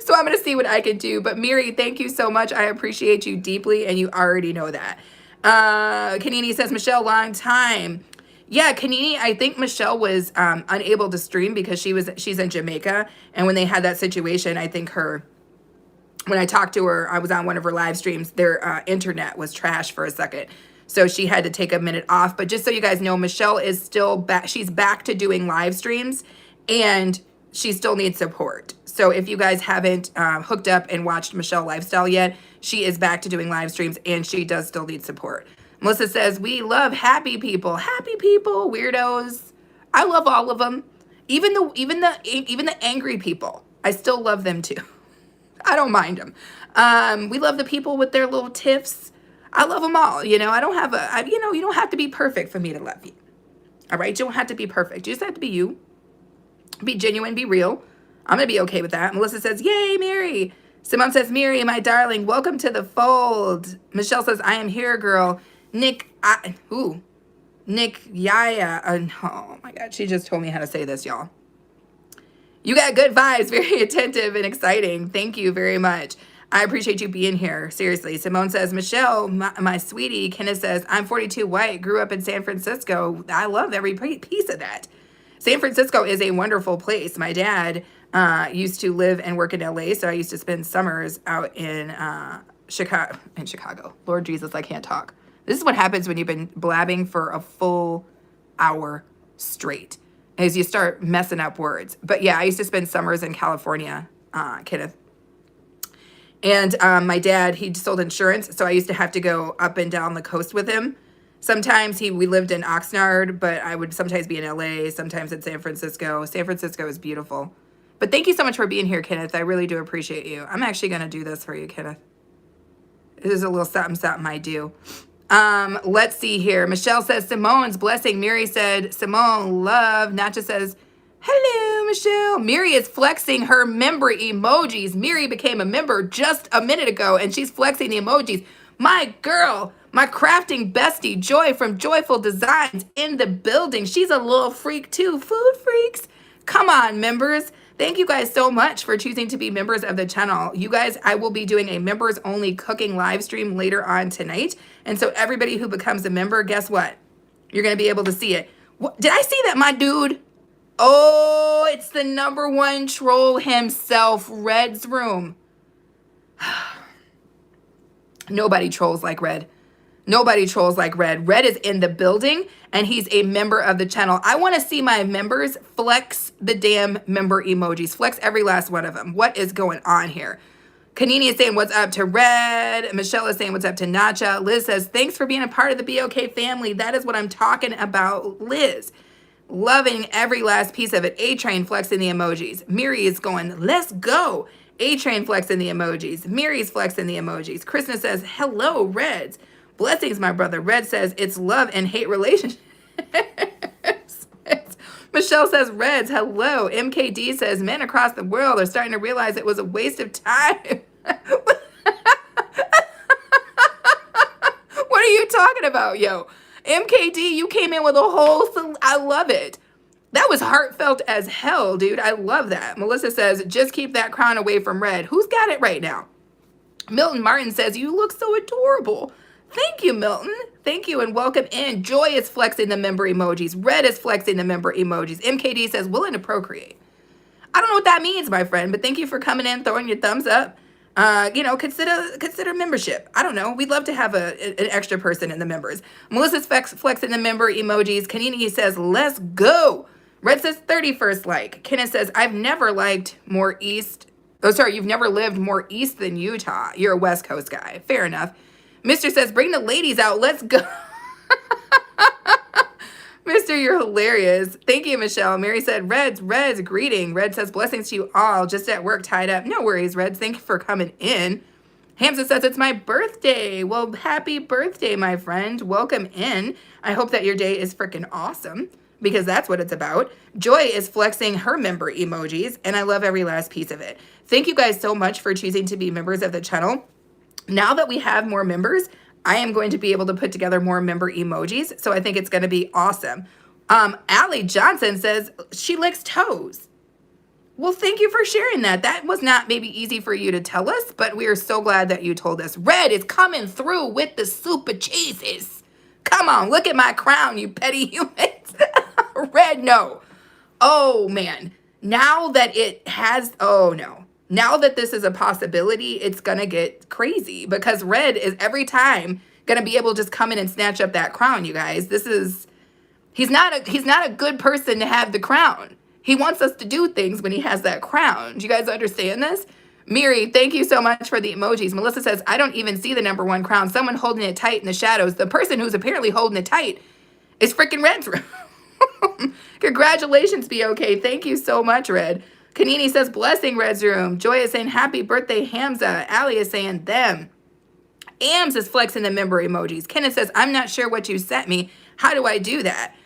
So I'm going to see what I can do. But Miri, thank you so much. I appreciate you deeply and you already know that. Kanini says, Michelle, long time. Yeah, Kanini, I think Michelle was unable to stream because she's in Jamaica. And when they had that situation, I think when I talked to her, I was on one of her live streams, their internet was trash for a second. So she had to take a minute off. But just so you guys know, Michelle is still back. She's back to doing live streams and she still needs support. So if you guys haven't hooked up and watched Michelle Lifestyle yet, she is back to doing live streams and she does still need support. Melissa says, we love happy people, weirdos. I love all of them. Even the angry people. I still love them too. I don't mind them. We love the people with their little tiffs. I love them all. You know, I don't have you don't have to be perfect for me to love you. All right. You don't have to be perfect. You just have to be you. Be genuine, be real. I'm going to be okay with that. Melissa says, yay, Mary. Simone says, Mary, my darling, welcome to the fold. Michelle says, I am here, girl. Nick Yaya. Oh my God, she just told me how to say this, y'all. You got good vibes, very attentive and exciting. Thank you very much. I appreciate you being here. Seriously. Simone says, Michelle, my sweetie. Kenneth says, I'm 42 white, grew up in San Francisco. I love every piece of that. San Francisco is a wonderful place. My dad used to live and work in LA, so I used to spend summers out in Chicago. Lord Jesus, I can't talk. This is what happens when you've been blabbing for a full hour straight, as you start messing up words. But yeah, I used to spend summers in California, Kenneth. And my dad, he sold insurance, so I used to have to go up and down the coast with him. Sometimes we lived in Oxnard, but I would sometimes be in LA, sometimes in San Francisco. San Francisco is beautiful. But thank you so much for being here, Kenneth. I really do appreciate you. I'm actually going to do this for you, Kenneth. This is a little something I do. Let's see here. Michelle says, Simone's blessing. Miri said, Simone, love. Natcha says, hello, Michelle. Miri is flexing her member emojis. Miri became a member just a minute ago, and she's flexing the emojis. My girl, my crafting bestie, Joy from Joyful Designs in the building. She's a little freak too. Food freaks, Come on, members. Thank you guys so much for choosing to be members of the channel. You guys, I will be doing a members only cooking live stream later on tonight. And so everybody who becomes a member, guess what? You're going to be able to see it. What, did I see that, my dude? Oh, it's the #1 troll himself, Red's room. Nobody trolls like Red. Nobody trolls like Red. Red is in the building and he's a member of the channel. I want to see my members flex the damn member emojis. Flex every last one of them. What is going on here? Kanini is saying what's up to Red. Michelle is saying what's up to Nacha. Liz says thanks for being a part of the BOK family. That is what I'm talking about, Liz. Loving every last piece of it. A-Train flexing the emojis. Miri is going, let's go. A-Train flexing the emojis. Miri's flexing the emojis. Krishna says, hello, Reds. Blessings, my brother. Red says, it's love and hate relationships. Michelle says, Reds, hello. MKD says, men across the world are starting to realize it was a waste of time. What are you talking about, yo? MKD, you came in with a whole, I love it. That was heartfelt as hell, dude. I love that. Melissa says, just keep that crown away from Red. Who's got it right now? Milton Martin says, you look so adorable. Thank you, Milton. Thank you and welcome in. Joy is flexing the member emojis. Red is flexing the member emojis. MKD says, willing to procreate. I don't know what that means, my friend, but thank you for coming in, throwing your thumbs up. You know, consider membership. I don't know. We'd love to have an extra person in the members. Melissa's flexing the member emojis. Kanini says, let's go. Red says 31st like. Kenneth says, I've never liked more east. Oh, sorry, you've never lived more east than Utah. You're a West Coast guy. Fair enough. Mr. says, bring the ladies out. Let's go. Mr., you're hilarious. Thank you, Michelle. Mary said, Reds, greeting. Red says, blessings to you all. Just at work, tied up. No worries, Reds. Thank you for coming in. Hamza says, it's my birthday. Well, happy birthday, my friend. Welcome in. I hope that your day is freaking awesome because that's what it's about. Joy is flexing her member emojis, and I love every last piece of it. Thank you guys so much for choosing to be members of the channel. Now that we have more members, I am going to be able to put together more member emojis. So I think it's going to be awesome. Allie Johnson says she licks toes. Well, thank you for sharing that. That was not maybe easy for you to tell us, but we are so glad that you told us. Red is coming through with the super cheeses. Come on, look at my crown, you petty humans. Red, no. Oh, man. Now that it has, oh, no. Now that this is a possibility, it's going to get crazy because Red is every time going to be able to just come in and snatch up that crown, you guys. He's not a good person to have the crown. He wants us to do things when he has that crown. Do you guys understand this? Miri, thank you so much for the emojis. Melissa says, I don't even see the #1 crown. Someone holding it tight in the shadows. The person who's apparently holding it tight is freaking Red's room. Congratulations, BOK. Thank you so much, Red. Kanini says, blessing, Red's room. Joy is saying, happy birthday, Hamza. Allie is saying, them. Ams is flexing the member emojis. Kenneth says, I'm not sure what you sent me. How do I do that?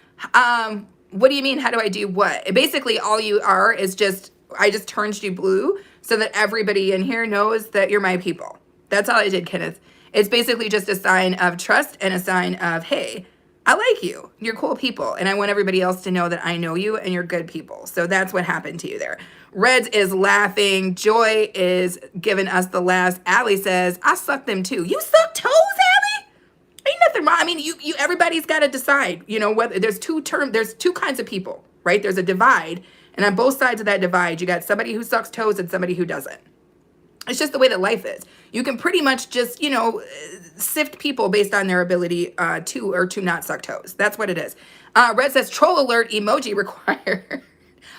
What do you mean, how do I do what? Basically, all you are is just, I just turned you blue so that everybody in here knows that you're my people. That's all I did, Kenneth. It's basically just a sign of trust and a sign of, hey, I like you. You're cool people. And I want everybody else to know that I know you and you're good people. So that's what happened to you there. Reds is laughing. Joy is giving us the last. Allie says, I suck them too. You suck toes, Allie? Ain't nothing wrong. I mean, you everybody's got to decide, you know, whether there's two kinds of people, right? There's a divide. And on both sides of that divide, you got somebody who sucks toes and somebody who doesn't. It's just the way that life is. You can pretty much just, you know, sift people based on their ability to or to not suck toes. That's what it is. Red says, troll alert emoji required.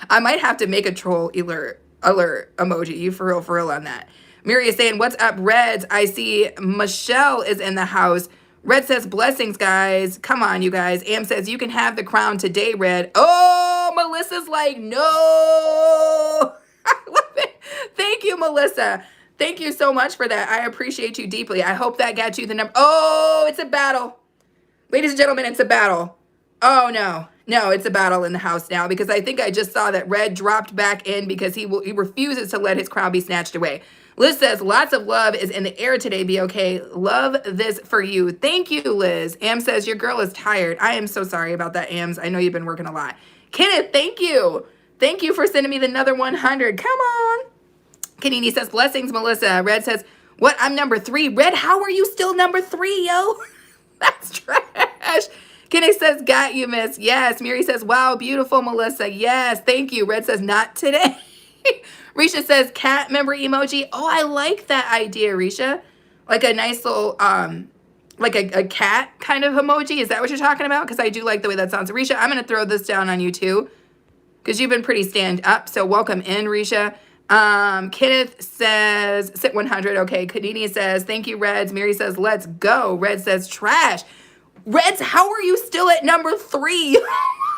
I might have to make a troll alert emoji. You for real on that. Miri is saying, what's up, Reds? I see Michelle is in the house. Red says, blessings, guys. Come on, you guys. Am says, you can have the crown today, Red. Oh, Melissa's like, no. I love it. Thank you, Melissa. Thank you so much for that. I appreciate you deeply. I hope that got you the number. Oh, it's a battle. Ladies and gentlemen, it's a battle. Oh, no. No, it's a battle in the house now because I think I just saw that Red dropped back in because he refuses to let his crown be snatched away. Liz says, lots of love is in the air today, BOK. Love this for you. Thank you, Liz. Am says, your girl is tired. I am so sorry about that, Ams. I know you've been working a lot. Kenneth, thank you. Thank you for sending me the another 100. Come on. Kanini says, blessings, Melissa. Red says, what? I'm number 3. Red, how are you still number 3, yo? That's trash. Kenny says, got you, miss. Yes. Miri says, wow, beautiful, Melissa. Yes, thank you. Red says, not today. Risha says, cat member emoji. Oh, I like that idea, Risha. Like a nice little, like a cat kind of emoji. Is that what you're talking about? Because I do like the way that sounds. Risha, I'm going to throw this down on you too, because you've been pretty stand up. So welcome in, Risha. Kenneth says, sit 100. Okay. Kadini says, thank you, Reds. Mary says, let's go. Red says, trash. Reds, how are you still at number 3?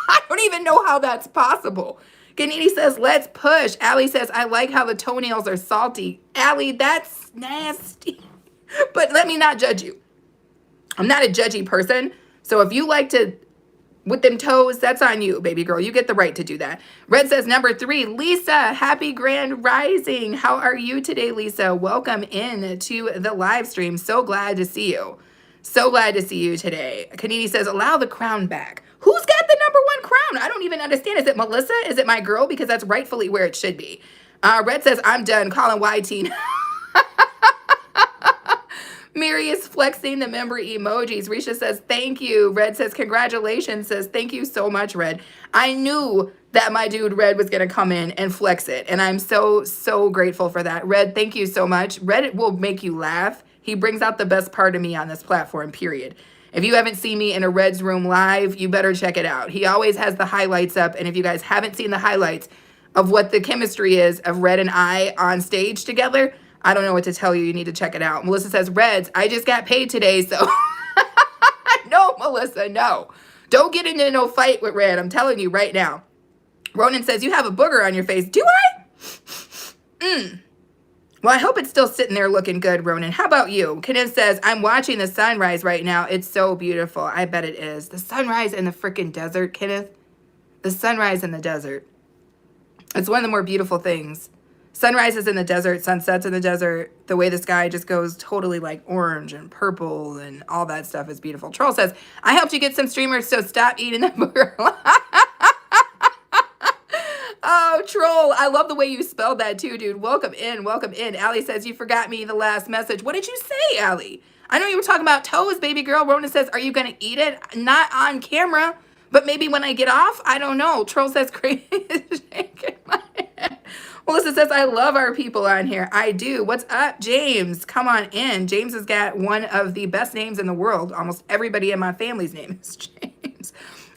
I don't even know how that's possible. Ganini says, let's push. Allie says, I like how the toenails are salty. Allie, that's nasty. But let me not judge you. I'm not a judgy person. So if you like to, with them toes, that's on you, baby girl. You get the right to do that. Red says, number 3, Lisa, happy grand rising. How are you today, Lisa? Welcome in to the live stream. So glad to see you. So glad to see you today. Kanini says, allow the crown back. Who's got the number 1 crown? I don't even understand. Is it Melissa? Is it my girl? Because that's rightfully where it should be. Red says, I'm done. Calling YT. Mary is flexing the member emojis. Risha says, thank you. Red says, congratulations. Says, thank you so much, Red. I knew that my dude Red was going to come in and flex it. And I'm so, so grateful for that. Red, thank you so much. Red will make you laugh. He brings out the best part of me on this platform, period. If you haven't seen me in a Red's room live, you better check it out. He always has the highlights up. And if you guys haven't seen the highlights of what the chemistry is of Red and I on stage together, I don't know what to tell you. You need to check it out. Melissa says, Reds, I just got paid today, so. No, Melissa, no. Don't get into no fight with Red. I'm telling you right now. Ronan says, you have a booger on your face. Do I? Well, I hope it's still sitting there looking good, Ronan. How about you? Kenneth says, I'm watching the sunrise right now. It's so beautiful. I bet it is. The sunrise in the freaking desert, Kenneth. The sunrise in the desert. It's one of the more beautiful things. Sunrises in the desert, sunsets in the desert, the way the sky just goes totally like orange and purple and all that stuff is beautiful. Troll says, I helped you get some streamers, so stop eating that booger. Oh, Troll, I love the way you spelled that too, dude. Welcome in, welcome in. Allie says, you forgot me the last message. What did you say, Allie? I know you were talking about toes, baby girl. Rona says, are you going to eat it? Not on camera, but maybe when I get off. I don't know. Troll says, crazy. Shaking my head. Melissa says, I love our people on here. I do. What's up, James? Come on in. James has got one of the best names in the world. Almost everybody in my family's name is James.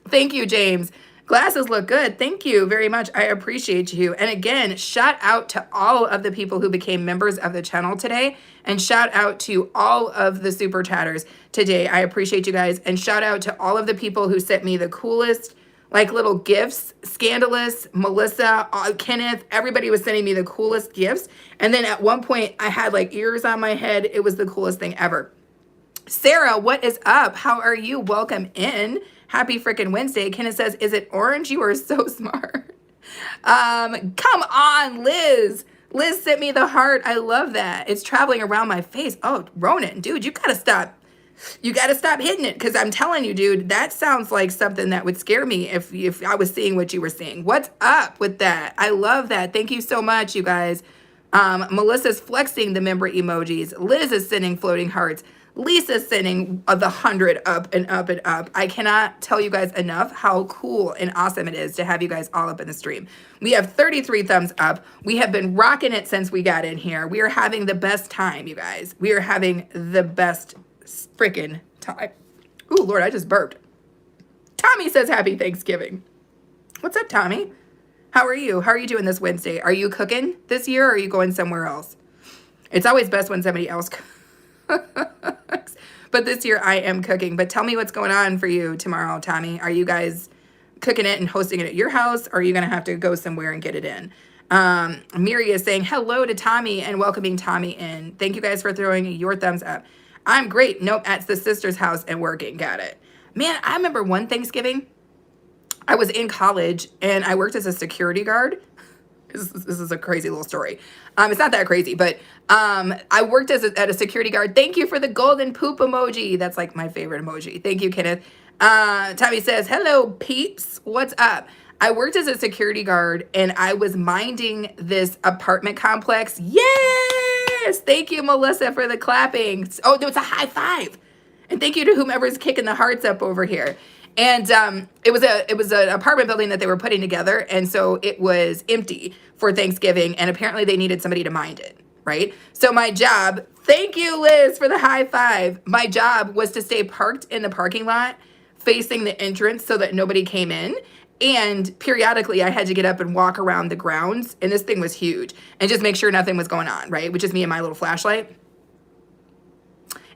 Thank you, James. Glasses look good. Thank you very much. I appreciate you. And again, shout out to all of the people who became members of the channel today. And shout out to all of the super chatters today. I appreciate you guys. And shout out to all of the people who sent me the coolest like little gifts. Scandalous, Melissa, Kenneth, everybody was sending me the coolest gifts. And then at one point I had like ears on my head. It was the coolest thing ever. Sarah, what is up? How are you? Welcome in. Happy freaking Wednesday. Kenneth says, is it orange? You are so smart. Come on, Liz. Liz sent me the heart. I love that. It's traveling around my face. Oh, Ronan, dude, you gotta stop. You got to stop hitting it, because I'm telling you, dude, that sounds like something that would scare me if I was seeing what you were seeing. What's up with that? I love that. Thank you so much, you guys. Melissa's flexing the member emojis. Liz is sending floating hearts. Lisa's sending the 100 up and up and up. I cannot tell you guys enough how cool and awesome it is to have you guys all up in the stream. We have 33 thumbs up. We have been rocking it since we got in here. We are having the best time, you guys. We are having the best freaking time. Ooh, Lord, I just burped. Tommy says happy Thanksgiving. What's up, Tommy? How are you? How are you doing this Wednesday? Are you cooking this year or are you going somewhere else? It's always best when somebody else cooks. But this year I am cooking. But tell me what's going on for you tomorrow, Tommy. Are you guys cooking it and hosting it at your house? Or are you going to have to go somewhere and get it in? Miri is saying hello to Tommy and welcoming Tommy in. Thank you guys for throwing your thumbs up. I'm great. Nope, at the sister's house and working. Got it. Man, I remember one Thanksgiving. I was in college and I worked as a security guard. This is a crazy little story. It's not that crazy, but I worked at a security guard. Thank you for the golden poop emoji. That's like my favorite emoji. Thank you, Kenneth. Tommy says, hello, peeps. What's up? I worked as a security guard and I was minding this apartment complex. Yes! Thank you, Melissa, for the clapping. Oh, no, it's a high five. And thank you to whomever's kicking the hearts up over here. And it was an apartment building that they were putting together, and so it was empty for Thanksgiving, and apparently they needed somebody to mind it, right? So my job, thank you, Liz, for the high five. My job was to stay parked in the parking lot facing the entrance so that nobody came in. And periodically I had to get up and walk around the grounds, and this thing was huge, and just make sure nothing was going on, right? Which is me and my little flashlight.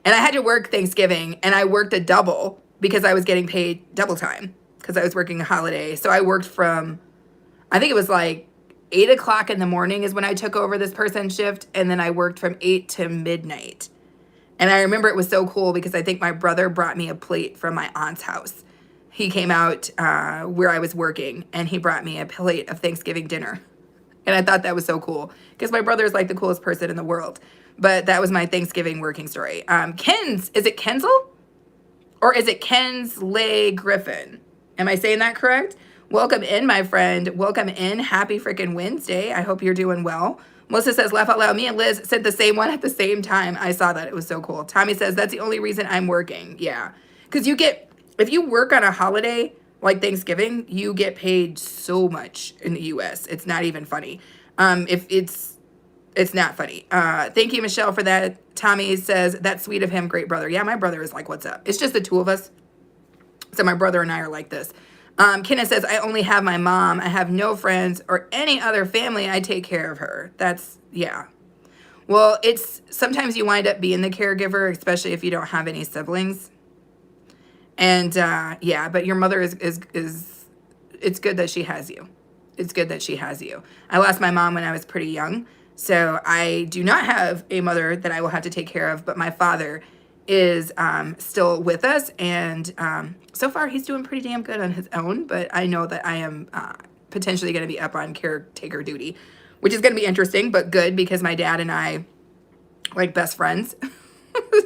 And I had to work Thanksgiving, and I worked a double because I was getting paid double time because I was working a holiday. So I worked from, I think it was like 8 o'clock in the morning is when I took over this person's shift, and then I worked from 8 to midnight. And I remember it was so cool because I think my brother brought me a plate from my aunt's house. He came out where I was working, and he brought me a plate of Thanksgiving dinner. And I thought that was so cool because my brother is like the coolest person in the world. But that was my Thanksgiving working story. Kens, is it Kenzel? Or is it Kensley Griffin? Am I saying that correct? Welcome in, my friend. Welcome in. Happy freaking Wednesday. I hope you're doing well. Melissa says, laugh out loud. Me and Liz said the same one at the same time. I saw that. It was so cool. Tommy says, that's the only reason I'm working. Yeah. Because you get, if you work on a holiday like Thanksgiving, you get paid so much in the U.S. It's not even funny. It's not funny. Thank you, Michelle, for that. Tommy says, that's sweet of him. Great brother. Yeah, my brother is like, what's up? It's just the two of us. So my brother and I are like this. Kenneth says, I only have my mom. I have no friends or any other family. I take care of her. That's, yeah. Well, it's sometimes you wind up being the caregiver, especially if you don't have any siblings. And yeah, but your mother is it's good that she has you. It's good that she has you. I lost my mom when I was pretty young. So I do not have a mother that I will have to take care of, but my father is still with us. And so far he's doing pretty damn good on his own, but I know that I am potentially going to be up on caretaker duty, which is going to be interesting, but good because my dad and I like best friends.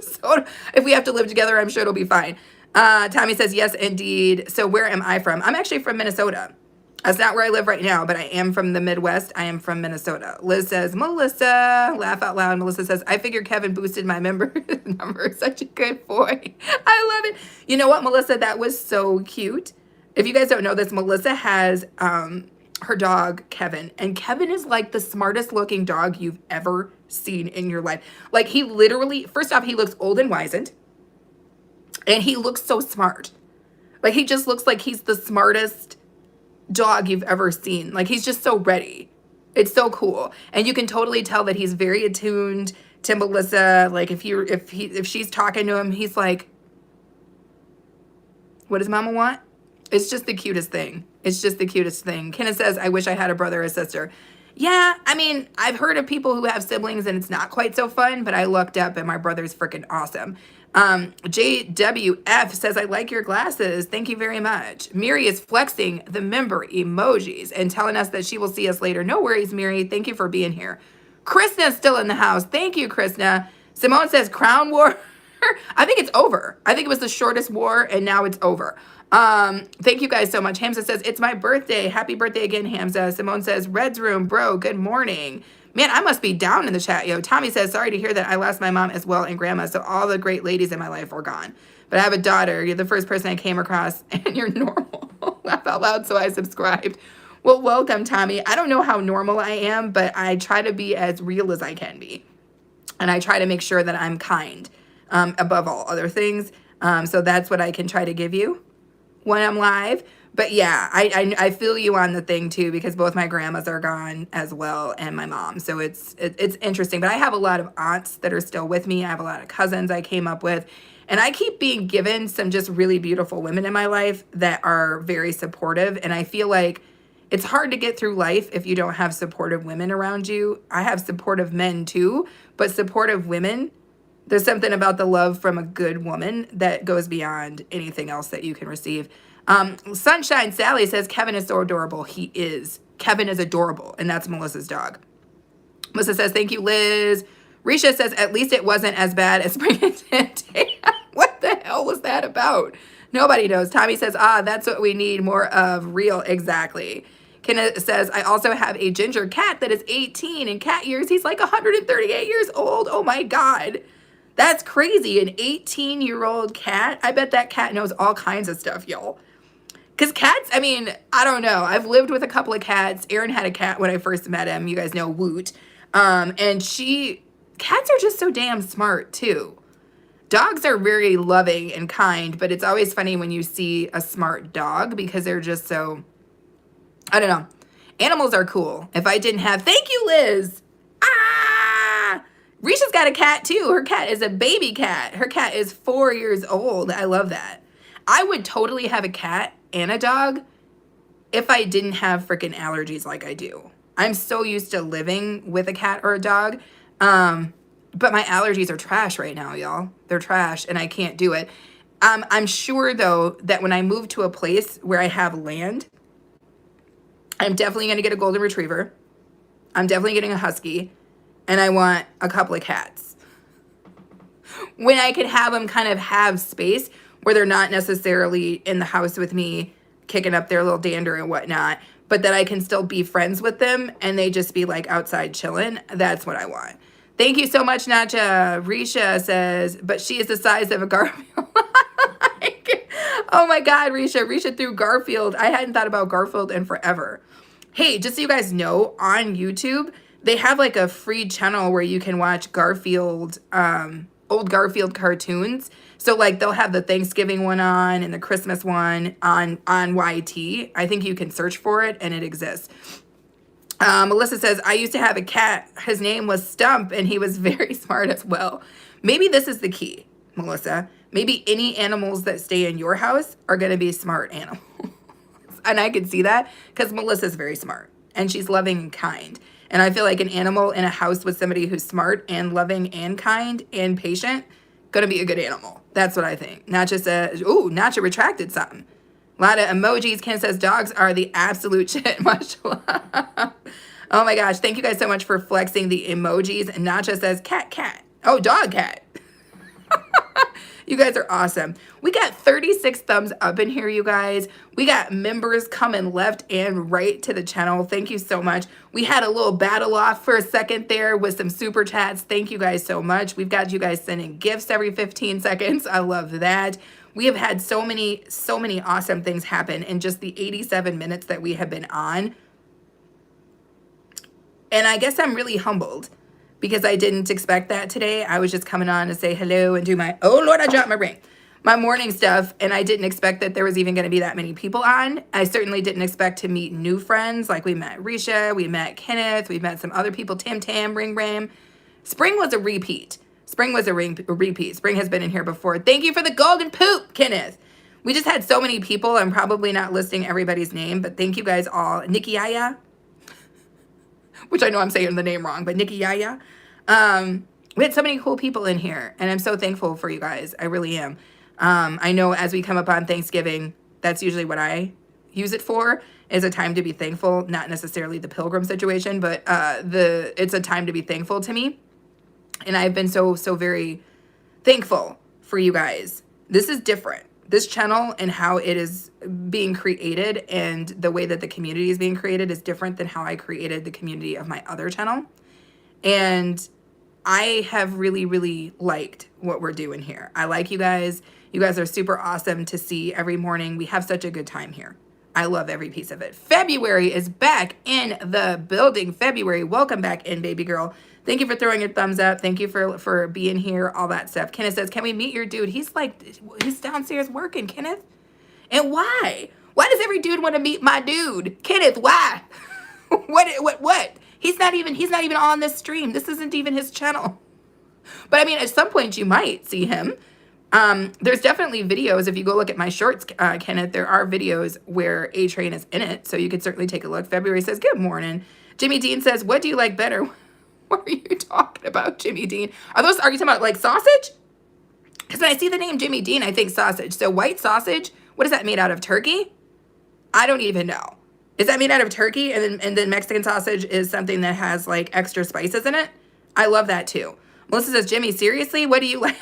So if we have to live together, I'm sure it'll be fine. Tommy says, yes, indeed. So where am I from? I'm actually from Minnesota. That's not where I live right now, but I am from the Midwest. I am from Minnesota. Liz says, Melissa, laugh out loud. Melissa says, I figured Kevin boosted my number. Such a good boy. I love it. You know what, Melissa? That was so cute. If you guys don't know this, Melissa has her dog, Kevin. And Kevin is like the smartest looking dog you've ever seen in your life. Like he literally, first off, he looks old and wizened. And he looks so smart. Like he just looks like he's the smartest dog you've ever seen. Like he's just so ready. It's so cool. And you can totally tell that he's very attuned to Melissa. Like if she's talking to him, he's like, what does mama want? It's just the cutest thing. It's just the cutest thing. Kenneth says, I wish I had a brother or sister. Yeah, I mean, I've heard of people who have siblings and it's not quite so fun, but I looked up and my brother's freaking awesome. JWF says, I like your glasses. Thank you very much. Miri is flexing the member emojis and telling us that she will see us later. No worries, Miri. Thank you for being here. Krishna's still in the house. Thank you, Krishna. Simone says, Crown War. I think it's over. I think it was the shortest war and now it's over. Thank you guys so much. Hamza says, it's my birthday. Happy birthday again, Hamza. Simone says, Red's room, bro. Good morning. Man, I must be down in the chat, yo. Tommy says, sorry to hear that I lost my mom as well and grandma, so all the great ladies in my life are gone. But I have a daughter. You're the first person I came across, and you're normal. Laugh out loud, so I subscribed. Well, welcome, Tommy. I don't know how normal I am, but I try to be as real as I can be. And I try to make sure that I'm kind above all other things. So that's what I can try to give you when I'm live. But yeah, I feel you on the thing too, because both my grandmas are gone as well and my mom. So it's interesting. But I have a lot of aunts that are still with me. I have a lot of cousins I came up with. And I keep being given some just really beautiful women in my life that are very supportive. And I feel like it's hard to get through life if you don't have supportive women around you. I have supportive men too, but supportive women, there's something about the love from a good woman that goes beyond anything else that you can receive. Sunshine Sally says, Kevin is so adorable. He is. Kevin is adorable. And that's Melissa's dog. Melissa says, thank you, Liz. Risha says, at least it wasn't as bad as Spring and Day. What the hell was that about? Nobody knows. Tommy says, ah, that's what we need more of. Real. Exactly. Kenneth says, I also have a ginger cat that is 18. In cat years, he's like 138 years old. Oh my God. That's crazy. An 18-year-old cat. I bet that cat knows all kinds of stuff, y'all. Because cats, I mean, I don't know. I've lived with a couple of cats. Aaron had a cat when I first met him. You guys know Woot. And cats are just so damn smart too. Dogs are very loving and kind, but it's always funny when you see a smart dog because they're just so, I don't know. Animals are cool. If I didn't have, thank you, Liz. Ah! Risha's got a cat too. Her cat is a baby cat. Her cat is 4 years old. I love that. I would totally have a cat and a dog if I didn't have freaking allergies like I do. I'm so used to living with a cat or a dog. But my allergies are trash right now, y'all. They're trash and I can't do it. I'm sure though that when I move to a place where I have land, I'm definitely going to get a golden retriever. I'm definitely getting a husky, and I want a couple of cats. When I could have them kind of have space where they're not necessarily in the house with me, kicking up their little dander and whatnot, but that I can still be friends with them and they just be like outside chilling. That's what I want. Thank you so much, Nacha. Risha says, but she is the size of a Garfield. Oh my God, Risha. Risha threw Garfield. I hadn't thought about Garfield in forever. Hey, just so you guys know, on YouTube, they have like a free channel where you can watch Garfield, old Garfield cartoons. So like they'll have the Thanksgiving one on and the Christmas one on YT. I think you can search for it and it exists. Melissa says, I used to have a cat. His name was Stump and he was very smart as well. Maybe this is the key, Melissa. Maybe any animals that stay in your house are going to be smart animals. And I can see that because Melissa's very smart and she's loving and kind. And I feel like an animal in a house with somebody who's smart and loving and kind and patient, going to be a good animal. That's what I think. Nacha says, ooh, Nacha retracted something. A lot of emojis. Ken says dogs are the absolute shit. Mashallah. Oh my gosh. Thank you guys so much for flexing the emojis. Nacha says cat, cat. Oh, dog, cat. You guys are awesome. We got 36 thumbs up in here, you guys. We got members coming left and right to the channel. Thank you so much. We had a little battle off for a second there with some super chats. Thank you guys so much. We've got you guys sending gifts every 15 seconds. I love that. We have had so many awesome things happen in just the 87 minutes that we have been on. And I guess I'm really humbled because I didn't expect that today. I was just coming on to say hello and do my, oh Lord, I dropped my ring, my morning stuff. And I didn't expect that there was even going to be that many people on. I certainly didn't expect to meet new friends. Like we met Risha, we met Kenneth, we met some other people, Tim Tam, Ring Ram. Spring was a repeat. Spring was a repeat. Spring has been in here before. Thank you for the golden poop, Kenneth. We just had so many people. I'm probably not listing everybody's name, but thank you guys all. Nikki Yaya, which I know I'm saying the name wrong, but Nikki Yaya. We had so many cool people in here, and I'm so thankful for you guys. I really am. I know as we come up on Thanksgiving, that's usually what I use it for, is a time to be thankful, not necessarily the pilgrim situation, but it's a time to be thankful to me. And I've been so very thankful for you guys. This is different. This channel and how it is being created and the way that the community is being created is different than how I created the community of my other channel. And I have really liked what we're doing here. I like you guys. You guys are super awesome to see every morning. We have such a good time here. I love every piece of it. February is back in the building. February, welcome back in, baby girl. Thank you for throwing your thumbs up. Thank you for being here, all that stuff. Kenneth says, can we meet your dude? He's downstairs working, Kenneth. And why? Why does every dude want to meet my dude? Kenneth, why? What? He's not even on this stream. This isn't even his channel. But I mean, at some point you might see him. There's definitely videos. If you go look at my shorts, Kenneth, there are videos where A-Train is in it. So you could certainly take a look. February says, good morning. Jimmy Dean says, what do you like better? What are you talking about, Jimmy Dean? Are you talking about like sausage? Because when I see the name Jimmy Dean, I think sausage. So white sausage, what is that made out of? Turkey? I don't even know. Is that made out of turkey? And then Mexican sausage is something that has like extra spices in it. I love that too. Melissa says, Jimmy, seriously? What do you like?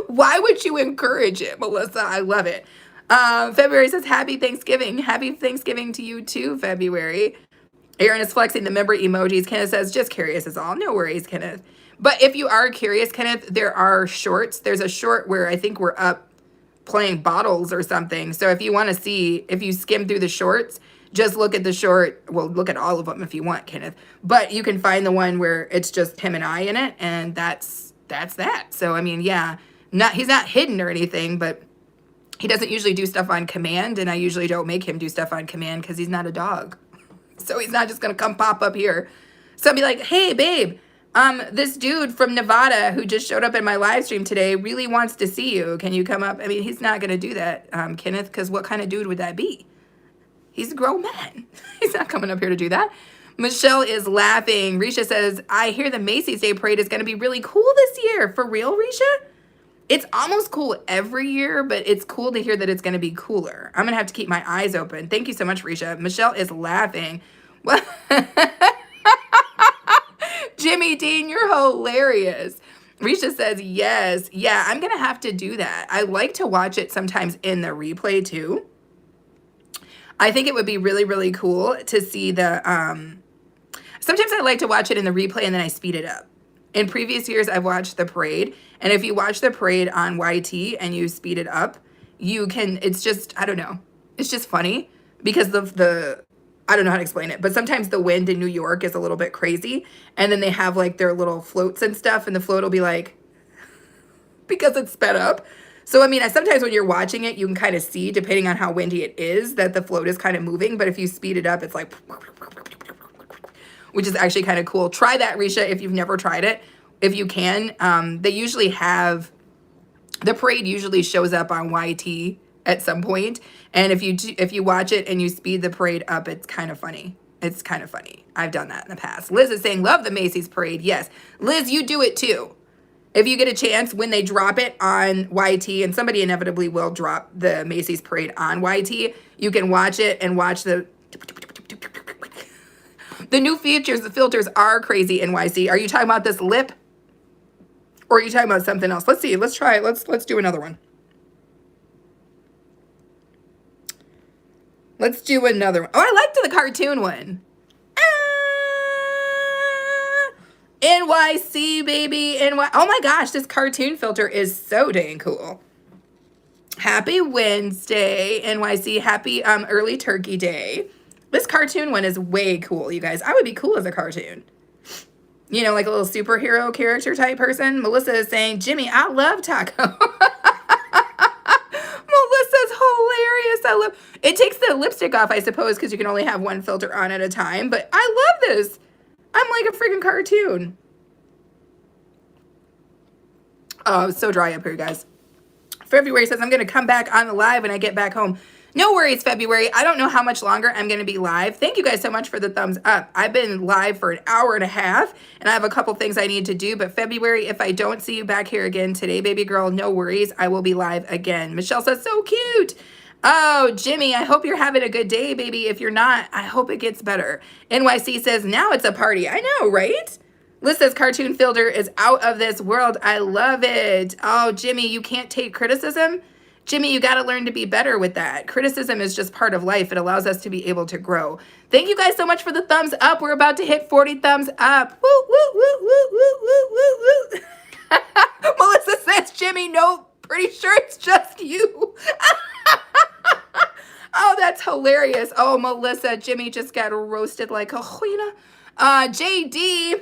Why would you encourage it, Melissa? I love it. February says, happy Thanksgiving. Happy Thanksgiving to you too, February. Aaron is flexing the member emojis. Kenneth says, just curious is all. No worries, Kenneth. But if you are curious, Kenneth, there are shorts. There's a short where I think we're up playing bottles or something. So if you want to see, if you skim through the shorts, just look at the short. Well, look at all of them if you want, Kenneth. But you can find the one where it's just him and I in it, and that's that. So I mean, yeah, he's not hidden or anything, but he doesn't usually do stuff on command, and I usually don't make him do stuff on command because he's not a dog. So he's not just gonna come pop up here. So I'll be like, hey babe, this dude from Nevada who just showed up in my live stream today really wants to see you. Can you come up? I mean, he's not gonna do that, Kenneth, because what kind of dude would that be? He's a grown man. He's not coming up here to do that. Michelle is laughing. Risha says, I hear the Macy's Day Parade is gonna be really cool this year. For real, Risha? It's almost cool every year, but it's cool to hear that it's going to be cooler. I'm going to have to keep my eyes open. Thank you so much, Risha. Michelle is laughing. Well, Jimmy Dean, you're hilarious. Risha says, yes. Yeah, I'm going to have to do that. I like to watch it sometimes in the replay, too. I think it would be really, really cool to see the... Sometimes I like to watch it in the replay and then I speed it up. In previous years, I've watched the parade, and if you watch the parade on YT and you speed it up, you can, it's just, I don't know, it's just funny because I don't know how to explain it, but sometimes the wind in New York is a little bit crazy, and then they have like their little floats and stuff, and the float will be like, because it's sped up. So, I mean, sometimes when you're watching it, you can kind of see, depending on how windy it is, that the float is kind of moving, but if you speed it up, it's like... which is actually kind of cool. Try that, Risha, if you've never tried it. If you can, they usually have, the parade usually shows up on YT at some point. And if you watch it and you speed the parade up, it's kind of funny. It's kind of funny. I've done that in the past. Liz is saying, love the Macy's parade. Yes. Liz, you do it too. If you get a chance, when they drop it on YT, and somebody inevitably will drop the Macy's parade on YT, you can watch it and watch the new features, the filters are crazy, NYC. Are you talking about this lip? Or are you talking about something else? Let's see. Let's try it. Let's do another one. Let's do another one. Oh, I liked the cartoon one. NYC, baby. Oh my gosh, this cartoon filter is so dang cool. Happy Wednesday, NYC. Happy early turkey day. This cartoon one is way cool, you guys. I would be cool as a cartoon. You know, like a little superhero character type person. Melissa is saying, Jimmy, I love taco. Melissa's hilarious. I love it. Takes the lipstick off, I suppose, because you can only have one filter on at a time. But I love this. I'm like a freaking cartoon. Oh, it's so dry up here, guys. February says, I'm going to come back on the live when I get back home. No worries, February. I don't know how much longer I'm going to be live. Thank you guys so much for the thumbs up. I've been live for an hour and a half, and I have a couple things I need to do. But February, if I don't see you back here again today, baby girl, no worries. I will be live again. Michelle says, so cute. Oh, Jimmy, I hope you're having a good day, baby. If you're not, I hope it gets better. NYC says, now it's a party. I know, right? Liz says, cartoon filter is out of this world. I love it. Oh, Jimmy, you can't take criticism? Jimmy, you got to learn to be better with that. Criticism is just part of life. It allows us to be able to grow. Thank you guys so much for the thumbs up. We're about to hit 40 thumbs up. Woo, woo, woo, woo, woo, woo, woo, woo. Melissa says, Jimmy, no, pretty sure it's just you. Oh, that's hilarious. Oh, Melissa, Jimmy just got roasted like a hyena. JD.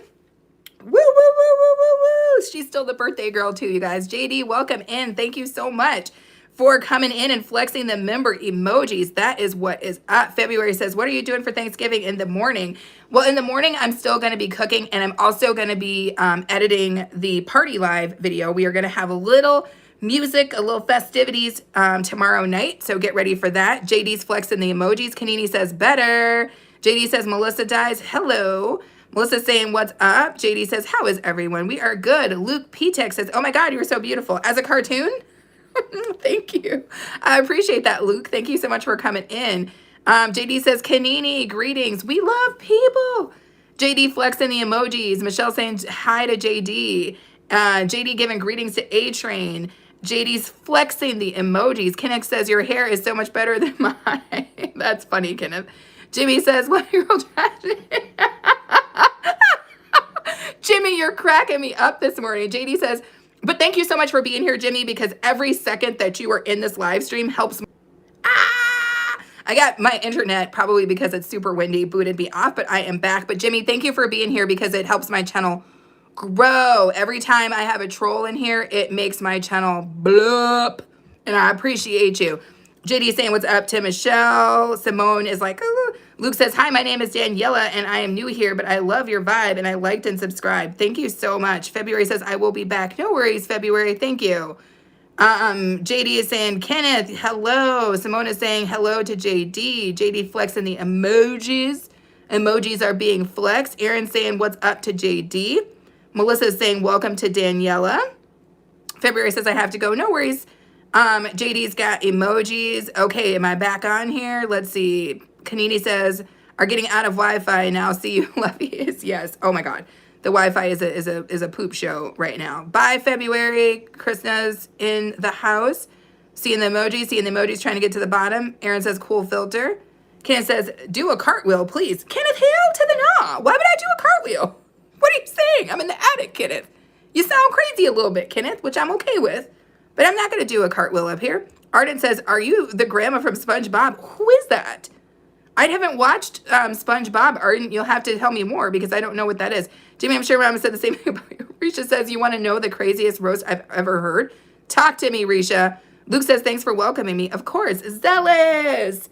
Woo, woo, woo, woo, woo, woo. She's still the birthday girl too, you guys. JD, welcome in. Thank you so much for coming in and flexing the member emojis. That is what is up. February says, what are you doing for Thanksgiving in the morning? Well, in the morning, I'm still going to be cooking, and I'm also going to be editing the party live video. We are going to have a little music, a little festivities tomorrow night, so get ready for that. JD's flexing the emojis. Kanini says, better. JD says, Melissa dies. Hello. Melissa's saying, what's up? JD says, how is everyone? We are good. Luke P-Tech says, oh my God, you are so beautiful. As a cartoon? Thank you. I appreciate that, Luke. Thank you so much for coming in. JD says, Kanini, greetings. We love people. JD flexing the emojis. Michelle saying hi to JD. JD giving greetings to A-Train. JD's flexing the emojis. Kenneth says, your hair is so much better than mine. That's funny, Kenneth. Jimmy says, 1-year-old tragedy. Jimmy, you're cracking me up this morning. JD says, but thank you so much for being here, Jimmy, because every second that you are in this live stream helps me. I got my internet, probably because it's super windy, booted me off, but I am back. But Jimmy, thank you for being here because it helps my channel grow. Every time I have a troll in here, it makes my channel blow up, and I appreciate you. JD saying what's up to Michelle. Simone is like, oh. Luke says, hi, my name is Daniela, and I am new here, but I love your vibe, and I liked and subscribed. Thank you so much. February says, I will be back. No worries, February. Thank you. JD is saying, Kenneth, hello. Simone is saying hello to JD. JD flexing the emojis. Emojis are being flexed. Aaron saying, what's up to JD? Melissa is saying, welcome to Daniela. February says, I have to go. No worries. JD's got emojis. Okay, am I back on here? Let's see. Kanini says, are getting out of Wi-Fi now. See you, Lovey. Yes. Oh my God. The Wi-Fi is a poop show right now. Bye, February. Krishna's in the house. Seeing the emojis, trying to get to the bottom. Aaron says, cool filter. Kenneth says, do a cartwheel, please. Kenneth, hell to the nah. Why would I do a cartwheel? What are you saying? I'm in the attic, Kenneth. You sound crazy a little bit, Kenneth, which I'm okay with. But I'm not going to do a cartwheel up here. Arden says, are you the grandma from SpongeBob? Who is that? I haven't watched SpongeBob, Arden. You'll have to tell me more because I don't know what that is. Jimmy, I'm sure Mama said the same thing about you. Risha says, you want to know the craziest roast I've ever heard? Talk to me, Risha. Luke says, thanks for welcoming me. Of course. Zealous.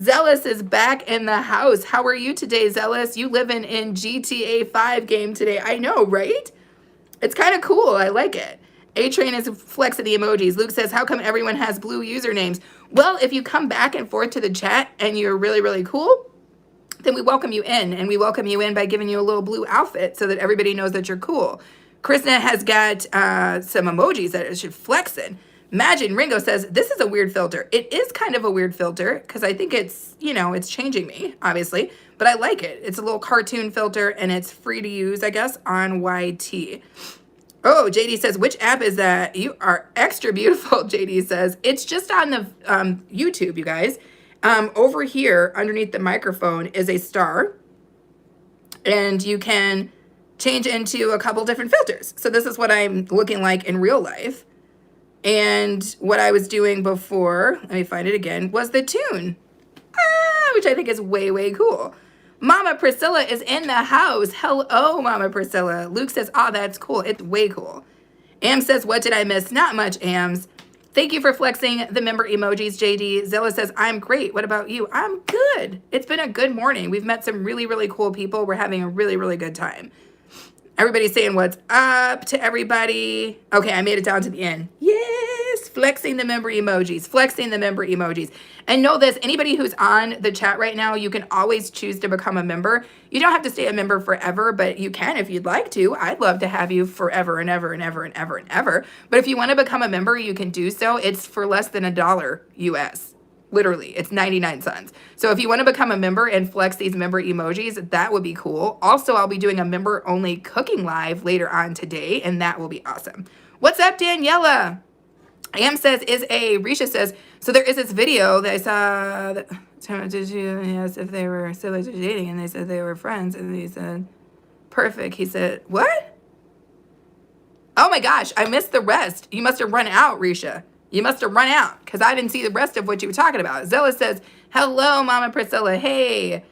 Zealous is back in the house. How are you today, Zealous? You living in GTA 5 game today. I know, right? It's kind of cool. I like it. A-Train is flexing the emojis. Luke says, how come everyone has blue usernames? Well, if you come back and forth to the chat and you're really, really cool, then we welcome you in. And we welcome you in by giving you a little blue outfit so that everybody knows that you're cool. Krishna has got some emojis that should flex in. Imagine Ringo says, this is a weird filter. It is kind of a weird filter because I think it's, you know, it's changing me, obviously. But I like it. It's a little cartoon filter and it's free to use, I guess, on YT. Oh, JD says, which app is that? You are extra beautiful, JD says. It's just on the YouTube, you guys. Over here, underneath the microphone, is a star. And you can change into a couple different filters. So this is what I'm looking like in real life. And what I was doing before, let me find it again, was the tune. Which I think is way, way cool. Mama Priscilla is in the house. Hello, Mama Priscilla. Luke says, oh, that's cool. It's way cool. Am says, what did I miss? Not much, Ams. Thank you for flexing the member emojis, JD. Zilla says, I'm great. What about you? I'm good. It's been a good morning. We've met some really, really cool people. We're having a really, really good time. Everybody's saying what's up to everybody. Okay, I made it down to the end. Yes, flexing the member emojis, flexing the member emojis. And know this, anybody who's on the chat right now, you can always choose to become a member. You don't have to stay a member forever, but you can if you'd like to. I'd love to have you forever and ever and ever and ever and ever. But if you want to become a member, you can do so. It's for less than $1 US. Literally, it's 99 cents. So if you want to become a member and flex these member emojis, that would be cool. Also, I'll be doing a member-only cooking live later on today, and that will be awesome. What's up, Daniela? Am says, Risha says, so there is this video that I saw, did you ask if they were siblings or dating, and they said they were friends, and he said, perfect. He said, what? Oh my gosh, I missed the rest. You must have run out, Risha. You must have run out because I didn't see the rest of what you were talking about. Zella says, hello, Mama Priscilla. Hey,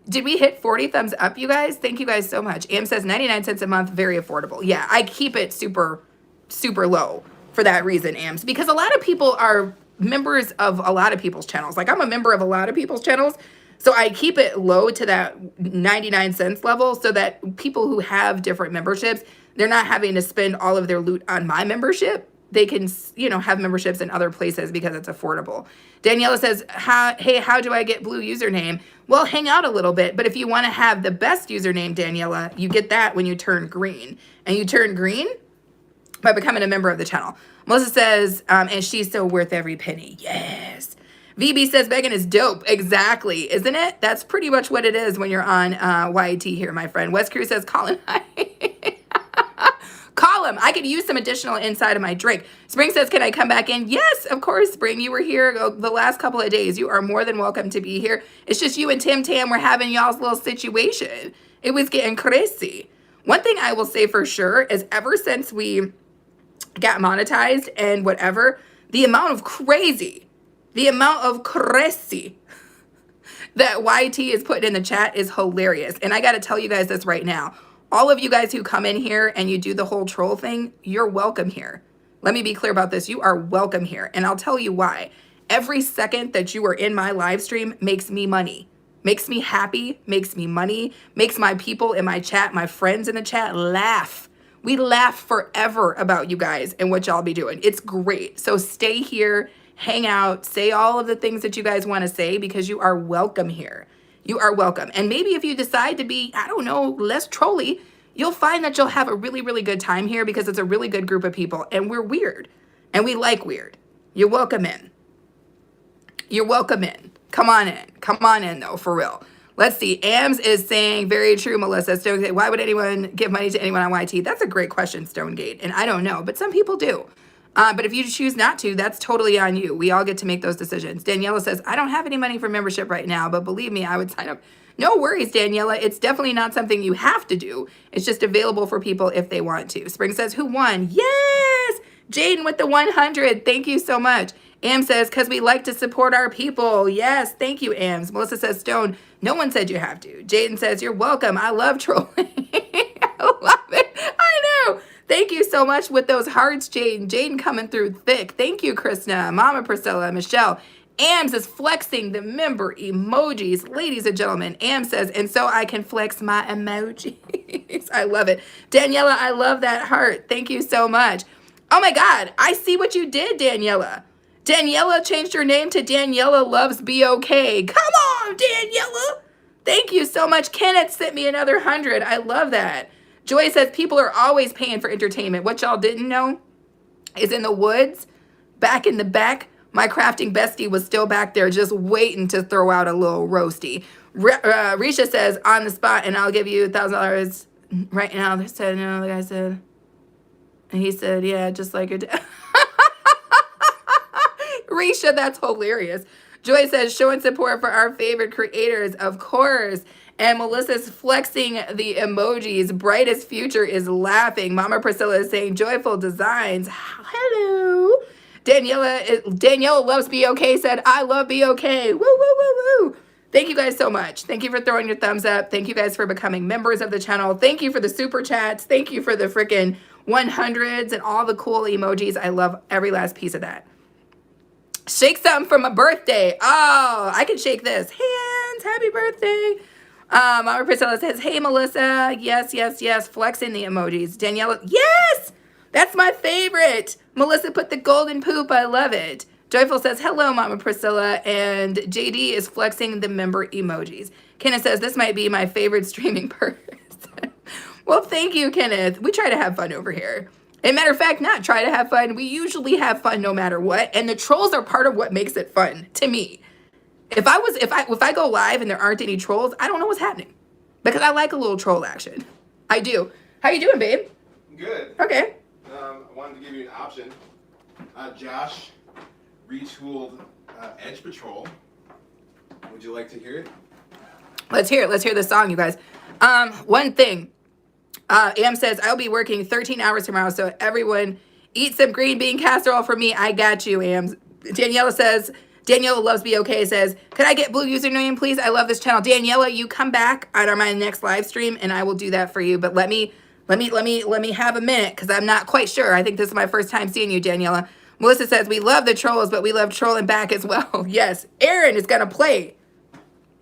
did we hit 40 thumbs up, you guys? Thank you guys so much. Am says 99 cents a month, very affordable. Yeah, I keep it super, super low for that reason, Ams, because a lot of people are members of a lot of people's channels. Like I'm a member of a lot of people's channels. So I keep it low to that 99 cents level so that people who have different memberships, they're not having to spend all of their loot on my membership. They can, you know, have memberships in other places because it's affordable. Daniela says, hey, how do I get blue username? Well, hang out a little bit. But if you want to have the best username, Daniela, you get that when you turn green. And you turn green by becoming a member of the channel. Melissa says, and she's so worth every penny. Yes. VB says, Megan is dope. Exactly. Isn't it? That's pretty much what it is when you're on YT here, my friend. West Crew says, Colin, hi. Colin. them. I could use some additional inside of my drink. Spring says, can I come back in? Yes, of course, Spring. You were here the last couple of days. You are more than welcome to be here. It's just you and Tim Tam were having y'all's little situation. It was getting crazy. One thing I will say for sure is ever since we got monetized and whatever, the amount of crazy that YT is putting in the chat is hilarious. And I got to tell you guys this right now. All of you guys who come in here and you do the whole troll thing, you're welcome here. Let me be clear about this. You are welcome here. And I'll tell you why. Every second that you are in my live stream makes me money, makes me happy, makes me money, makes my people in my chat, my friends in the chat laugh. We laugh forever about you guys and what y'all be doing. It's great. So stay here. Hang out, say all of the things that you guys want to say because you are welcome here. You are welcome. And maybe if you decide to be, I don't know, less trolly, you'll find that you'll have a really, really good time here because it's a really good group of people and we're weird and we like weird. You're welcome in. You're welcome in. Come on in. Come on in though, for real. Let's see. Ams is saying, very true, Melissa. Stonegate, why would anyone give money to anyone on YT? That's a great question, Stonegate. And I don't know, but some people do. But if you choose not to, that's totally on you. We all get to make those decisions. Daniela says, I don't have any money for membership right now, but believe me, I would sign up. No worries, Daniela. It's definitely not something you have to do. It's just available for people if they want to. Spring says, who won? Yes! Jaden with the 100. Thank you so much. Am says, because we like to support our people. Yes, thank you, Ams. Melissa says, Stone, no one said you have to. Jaden says, you're welcome. I love trolling. I love it. I know. Thank you so much with those hearts, Jaden. Jaden coming through thick. Thank you, Krishna, Mama Priscilla, Michelle. Ams is flexing the member emojis. Ladies and gentlemen, Am says, and so I can flex my emojis. I love it. Daniela, I love that heart. Thank you so much. Oh my God, I see what you did, Daniela. Daniela changed her name to Daniela Loves BOK. Come on, Daniela. Thank you so much. Kenneth sent me another 100. I love that. Joy says people are always paying for entertainment. What y'all didn't know is in the woods, back in the back, my crafting bestie was still back there just waiting to throw out a little roasty. Risha says, on the spot, and I'll give you $1,000 right now. They said, no, the guy said, and he said, yeah, just like your dad. Risha, that's hilarious. Joy says, showing support for our favorite creators, of course. And Melissa's flexing the emojis. Brightest future is laughing. Mama Priscilla is saying joyful designs. Hello. Daniela loves BOK said, I love BOK. Woo, woo, woo, woo. Thank you guys so much. Thank you for throwing your thumbs up. Thank you guys for becoming members of the channel. Thank you for the super chats. Thank you for the freaking 100s and all the cool emojis. I love every last piece of that. Shake something for my birthday. Oh, I can shake this. Hands, happy birthday. Mama Priscilla says, hey, Melissa. Yes, yes, yes. Flexing the emojis. Daniela, yes, that's my favorite. Melissa put the golden poop. I love it. Joyful says, hello, Mama Priscilla. And JD is flexing the member emojis. Kenneth says, this might be my favorite streaming person. Well, thank you, Kenneth. We try to have fun over here. As a matter of fact, not try to have fun. We usually have fun no matter what. And the trolls are part of what makes it fun to me. If I go live and there aren't any trolls, I don't know what's happening. Because I like a little troll action. I do. How you doing, babe? Good. Okay. I wanted to give you an option. Josh retooled Edge Patrol. Would you like to hear it? Let's hear it. Let's hear the song, you guys. One thing. Am says, I'll be working 13 hours tomorrow, so everyone eat some green bean casserole for me. I got you, Am. Daniela says, Daniela Loves BOK says, could I get blue username, please? I love this channel. Daniela, you come back on my next live stream, and I will do that for you. But let me have a minute, because I'm not quite sure. I think this is my first time seeing you, Daniela. Melissa says, we love the trolls, but we love trolling back as well. Yes, Aaron is going to play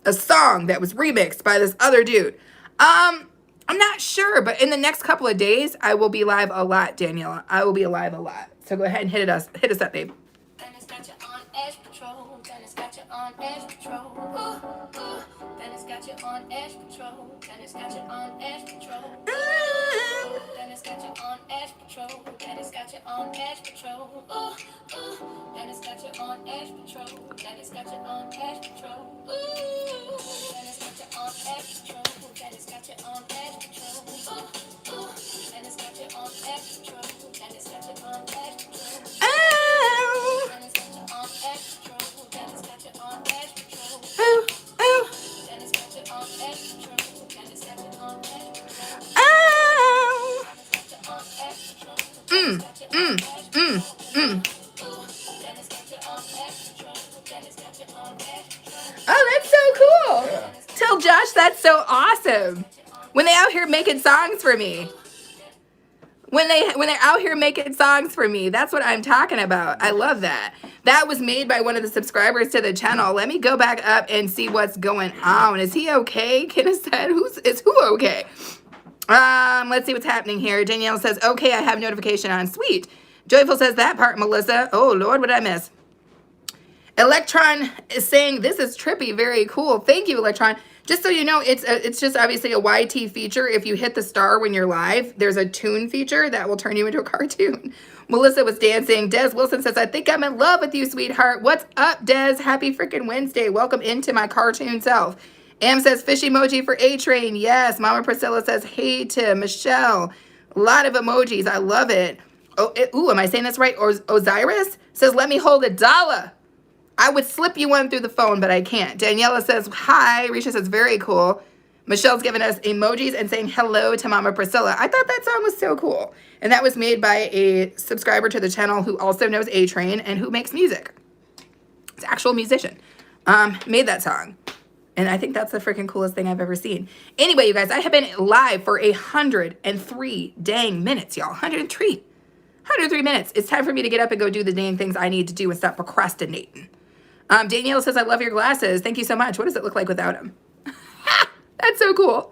a song that was remixed by this other dude. I'm not sure, but in the next couple of days, I will be live a lot, Daniela. I will be live a lot. So go ahead and hit us up, babe. Dennis got you on Edge Patrol. Dennis got you on Edge Patrol. Ooh, ooh. Dennis got you on Edge Patrol. Dennis got you on Edge Patrol. Ooh, Dennis got you on Edge Patrol. Dennis got you on Edge Patrol. Ooh, ooh. Dennis got you on Edge Patrol. Dennis got you on Edge Patrol. Ooh, Dennis got you on Edge Patrol. Dennis got you on Edge Patrol. Ooh, ooh. Dennis got you on Edge Patrol. Oh, that's so cool. Yeah. Tell Josh that's so awesome. When they out here making songs for me. When they're out here making songs for me, that's what I'm talking about. I love that. That was made by one of the subscribers to the channel. Let me go back up and see what's going on. Is he okay? Kenneth said, is who okay? Let's see what's happening here. Danielle says, okay, I have notification on. Sweet. Joyful says that part, Melissa. Oh, Lord, what did I miss? Electron is saying, this is trippy, very cool. Thank you, Electron. Just so you know, it's just obviously a YT feature. If you hit the star when you're live, there's a tune feature that will turn you into a cartoon. Melissa was dancing. Des Wilson says, I think I'm in love with you, sweetheart. What's up, Des? Happy freaking Wednesday. Welcome into my cartoon self. Am says, fish emoji for A-Train. Yes. Mama Priscilla says, hey to Michelle. A lot of emojis. I love it. Oh, ooh, am I saying this right? Osiris says, let me hold $1. I would slip you one through the phone, but I can't. Daniela says, hi. Risha says, very cool. Michelle's giving us emojis and saying hello to Mama Priscilla. I thought that song was so cool. And that was made by a subscriber to the channel who also knows A-Train and who makes music. It's an actual musician. Made that song. And I think that's the freaking coolest thing I've ever seen. Anyway, you guys, I have been live for 103 dang minutes, y'all. 103 minutes. It's time for me to get up and go do the dang things I need to do and stop procrastinating. Danielle says, I love your glasses. Thank you so much. What does it look like without them? That's so cool.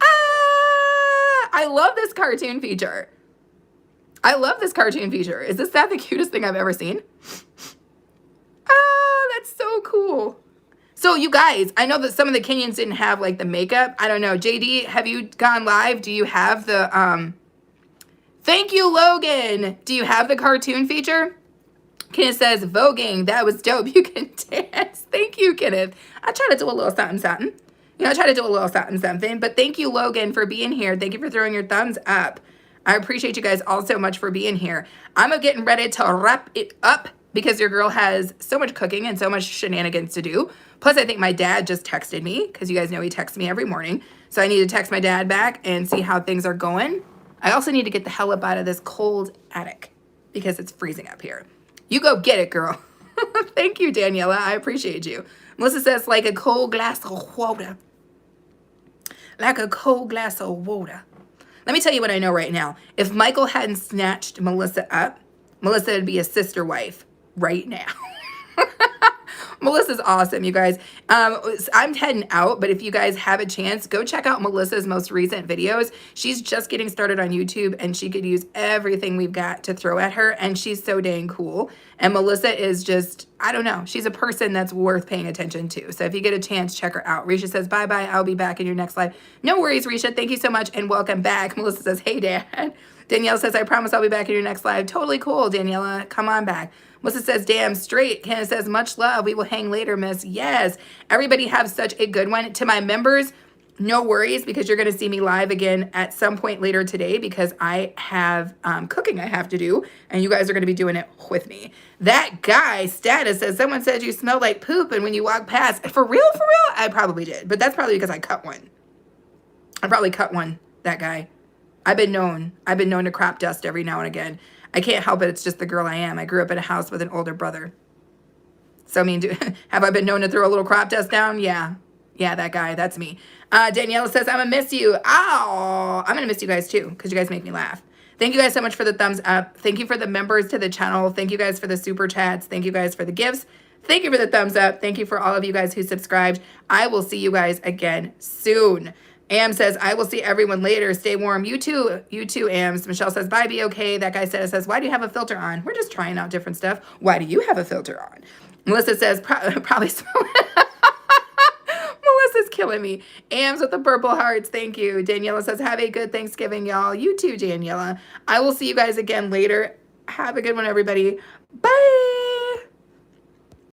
I love this cartoon feature. Is this the cutest thing I've ever seen? That's so cool. So you guys, I know that some of the Kenyans didn't have like the makeup. I don't know. JD, have you gone live? Do you have the, thank you, Logan. Do you have the cartoon feature? Kenneth says, voguing, that was dope. You can dance. Thank you, Kenneth. I try to do a little something. But thank you, Logan, for being here. Thank you for throwing your thumbs up. I appreciate you guys all so much for being here. I'm getting ready to wrap it up because your girl has so much cooking and so much shenanigans to do. Plus, I think my dad just texted me because you guys know he texts me every morning. So I need to text my dad back and see how things are going. I also need to get the hell up out of this cold attic because it's freezing up here. You go get it, girl. Thank you, Daniela. I appreciate you. Melissa says, like a cold glass of water. Like a cold glass of water. Let me tell you what I know right now. If Michael hadn't snatched Melissa up, Melissa would be a sister wife right now. Melissa's awesome, you guys. I'm heading out, but if you guys have a chance, go check out Melissa's most recent videos. She's just getting started on YouTube, and she could use everything we've got to throw at her, and she's so dang cool. And Melissa is just, I don't know, she's a person that's worth paying attention to. So if you get a chance, check her out. Risha says, bye-bye, I'll be back in your next live. No worries, Risha. Thank you so much, and welcome back. Melissa says, hey, Dad. Danielle says, I promise I'll be back in your next live. Totally cool, Daniela. Come on back. Melissa says, damn straight. Kenneth says, much love. We will hang later, miss. Yes. Everybody have such a good one. To my members, no worries because you're going to see me live again at some point later today because I have cooking I have to do, and you guys are going to be doing it with me. That guy, Status, says, someone said you smell like poop and when you walk past. For real? I probably did, but that's probably because I cut one. I probably cut one, that guy. I've been known to crop dust every now and again. I can't help it. It's just the girl I am. I grew up in a house with an older brother. So, I mean, have I been known to throw a little crop dust down? Yeah. Yeah, that guy. That's me. Daniela says, I'm going to miss you. Ow. I'm going to miss you guys, too, because you guys make me laugh. Thank you guys so much for the thumbs up. Thank you for the members to the channel. Thank you guys for the super chats. Thank you guys for the gifts. Thank you for the thumbs up. Thank you for all of you guys who subscribed. I will see you guys again soon. Am says, I will see everyone later. Stay warm. You too, Ams. Michelle says, bye, be okay. That guy says, why do you have a filter on? We're just trying out different stuff. Why do you have a filter on? Melissa says, probably smell. Melissa's killing me. Ams with the purple hearts. Thank you. Daniela says, have a good Thanksgiving, y'all. You too, Daniela. I will see you guys again later. Have a good one, everybody. Bye.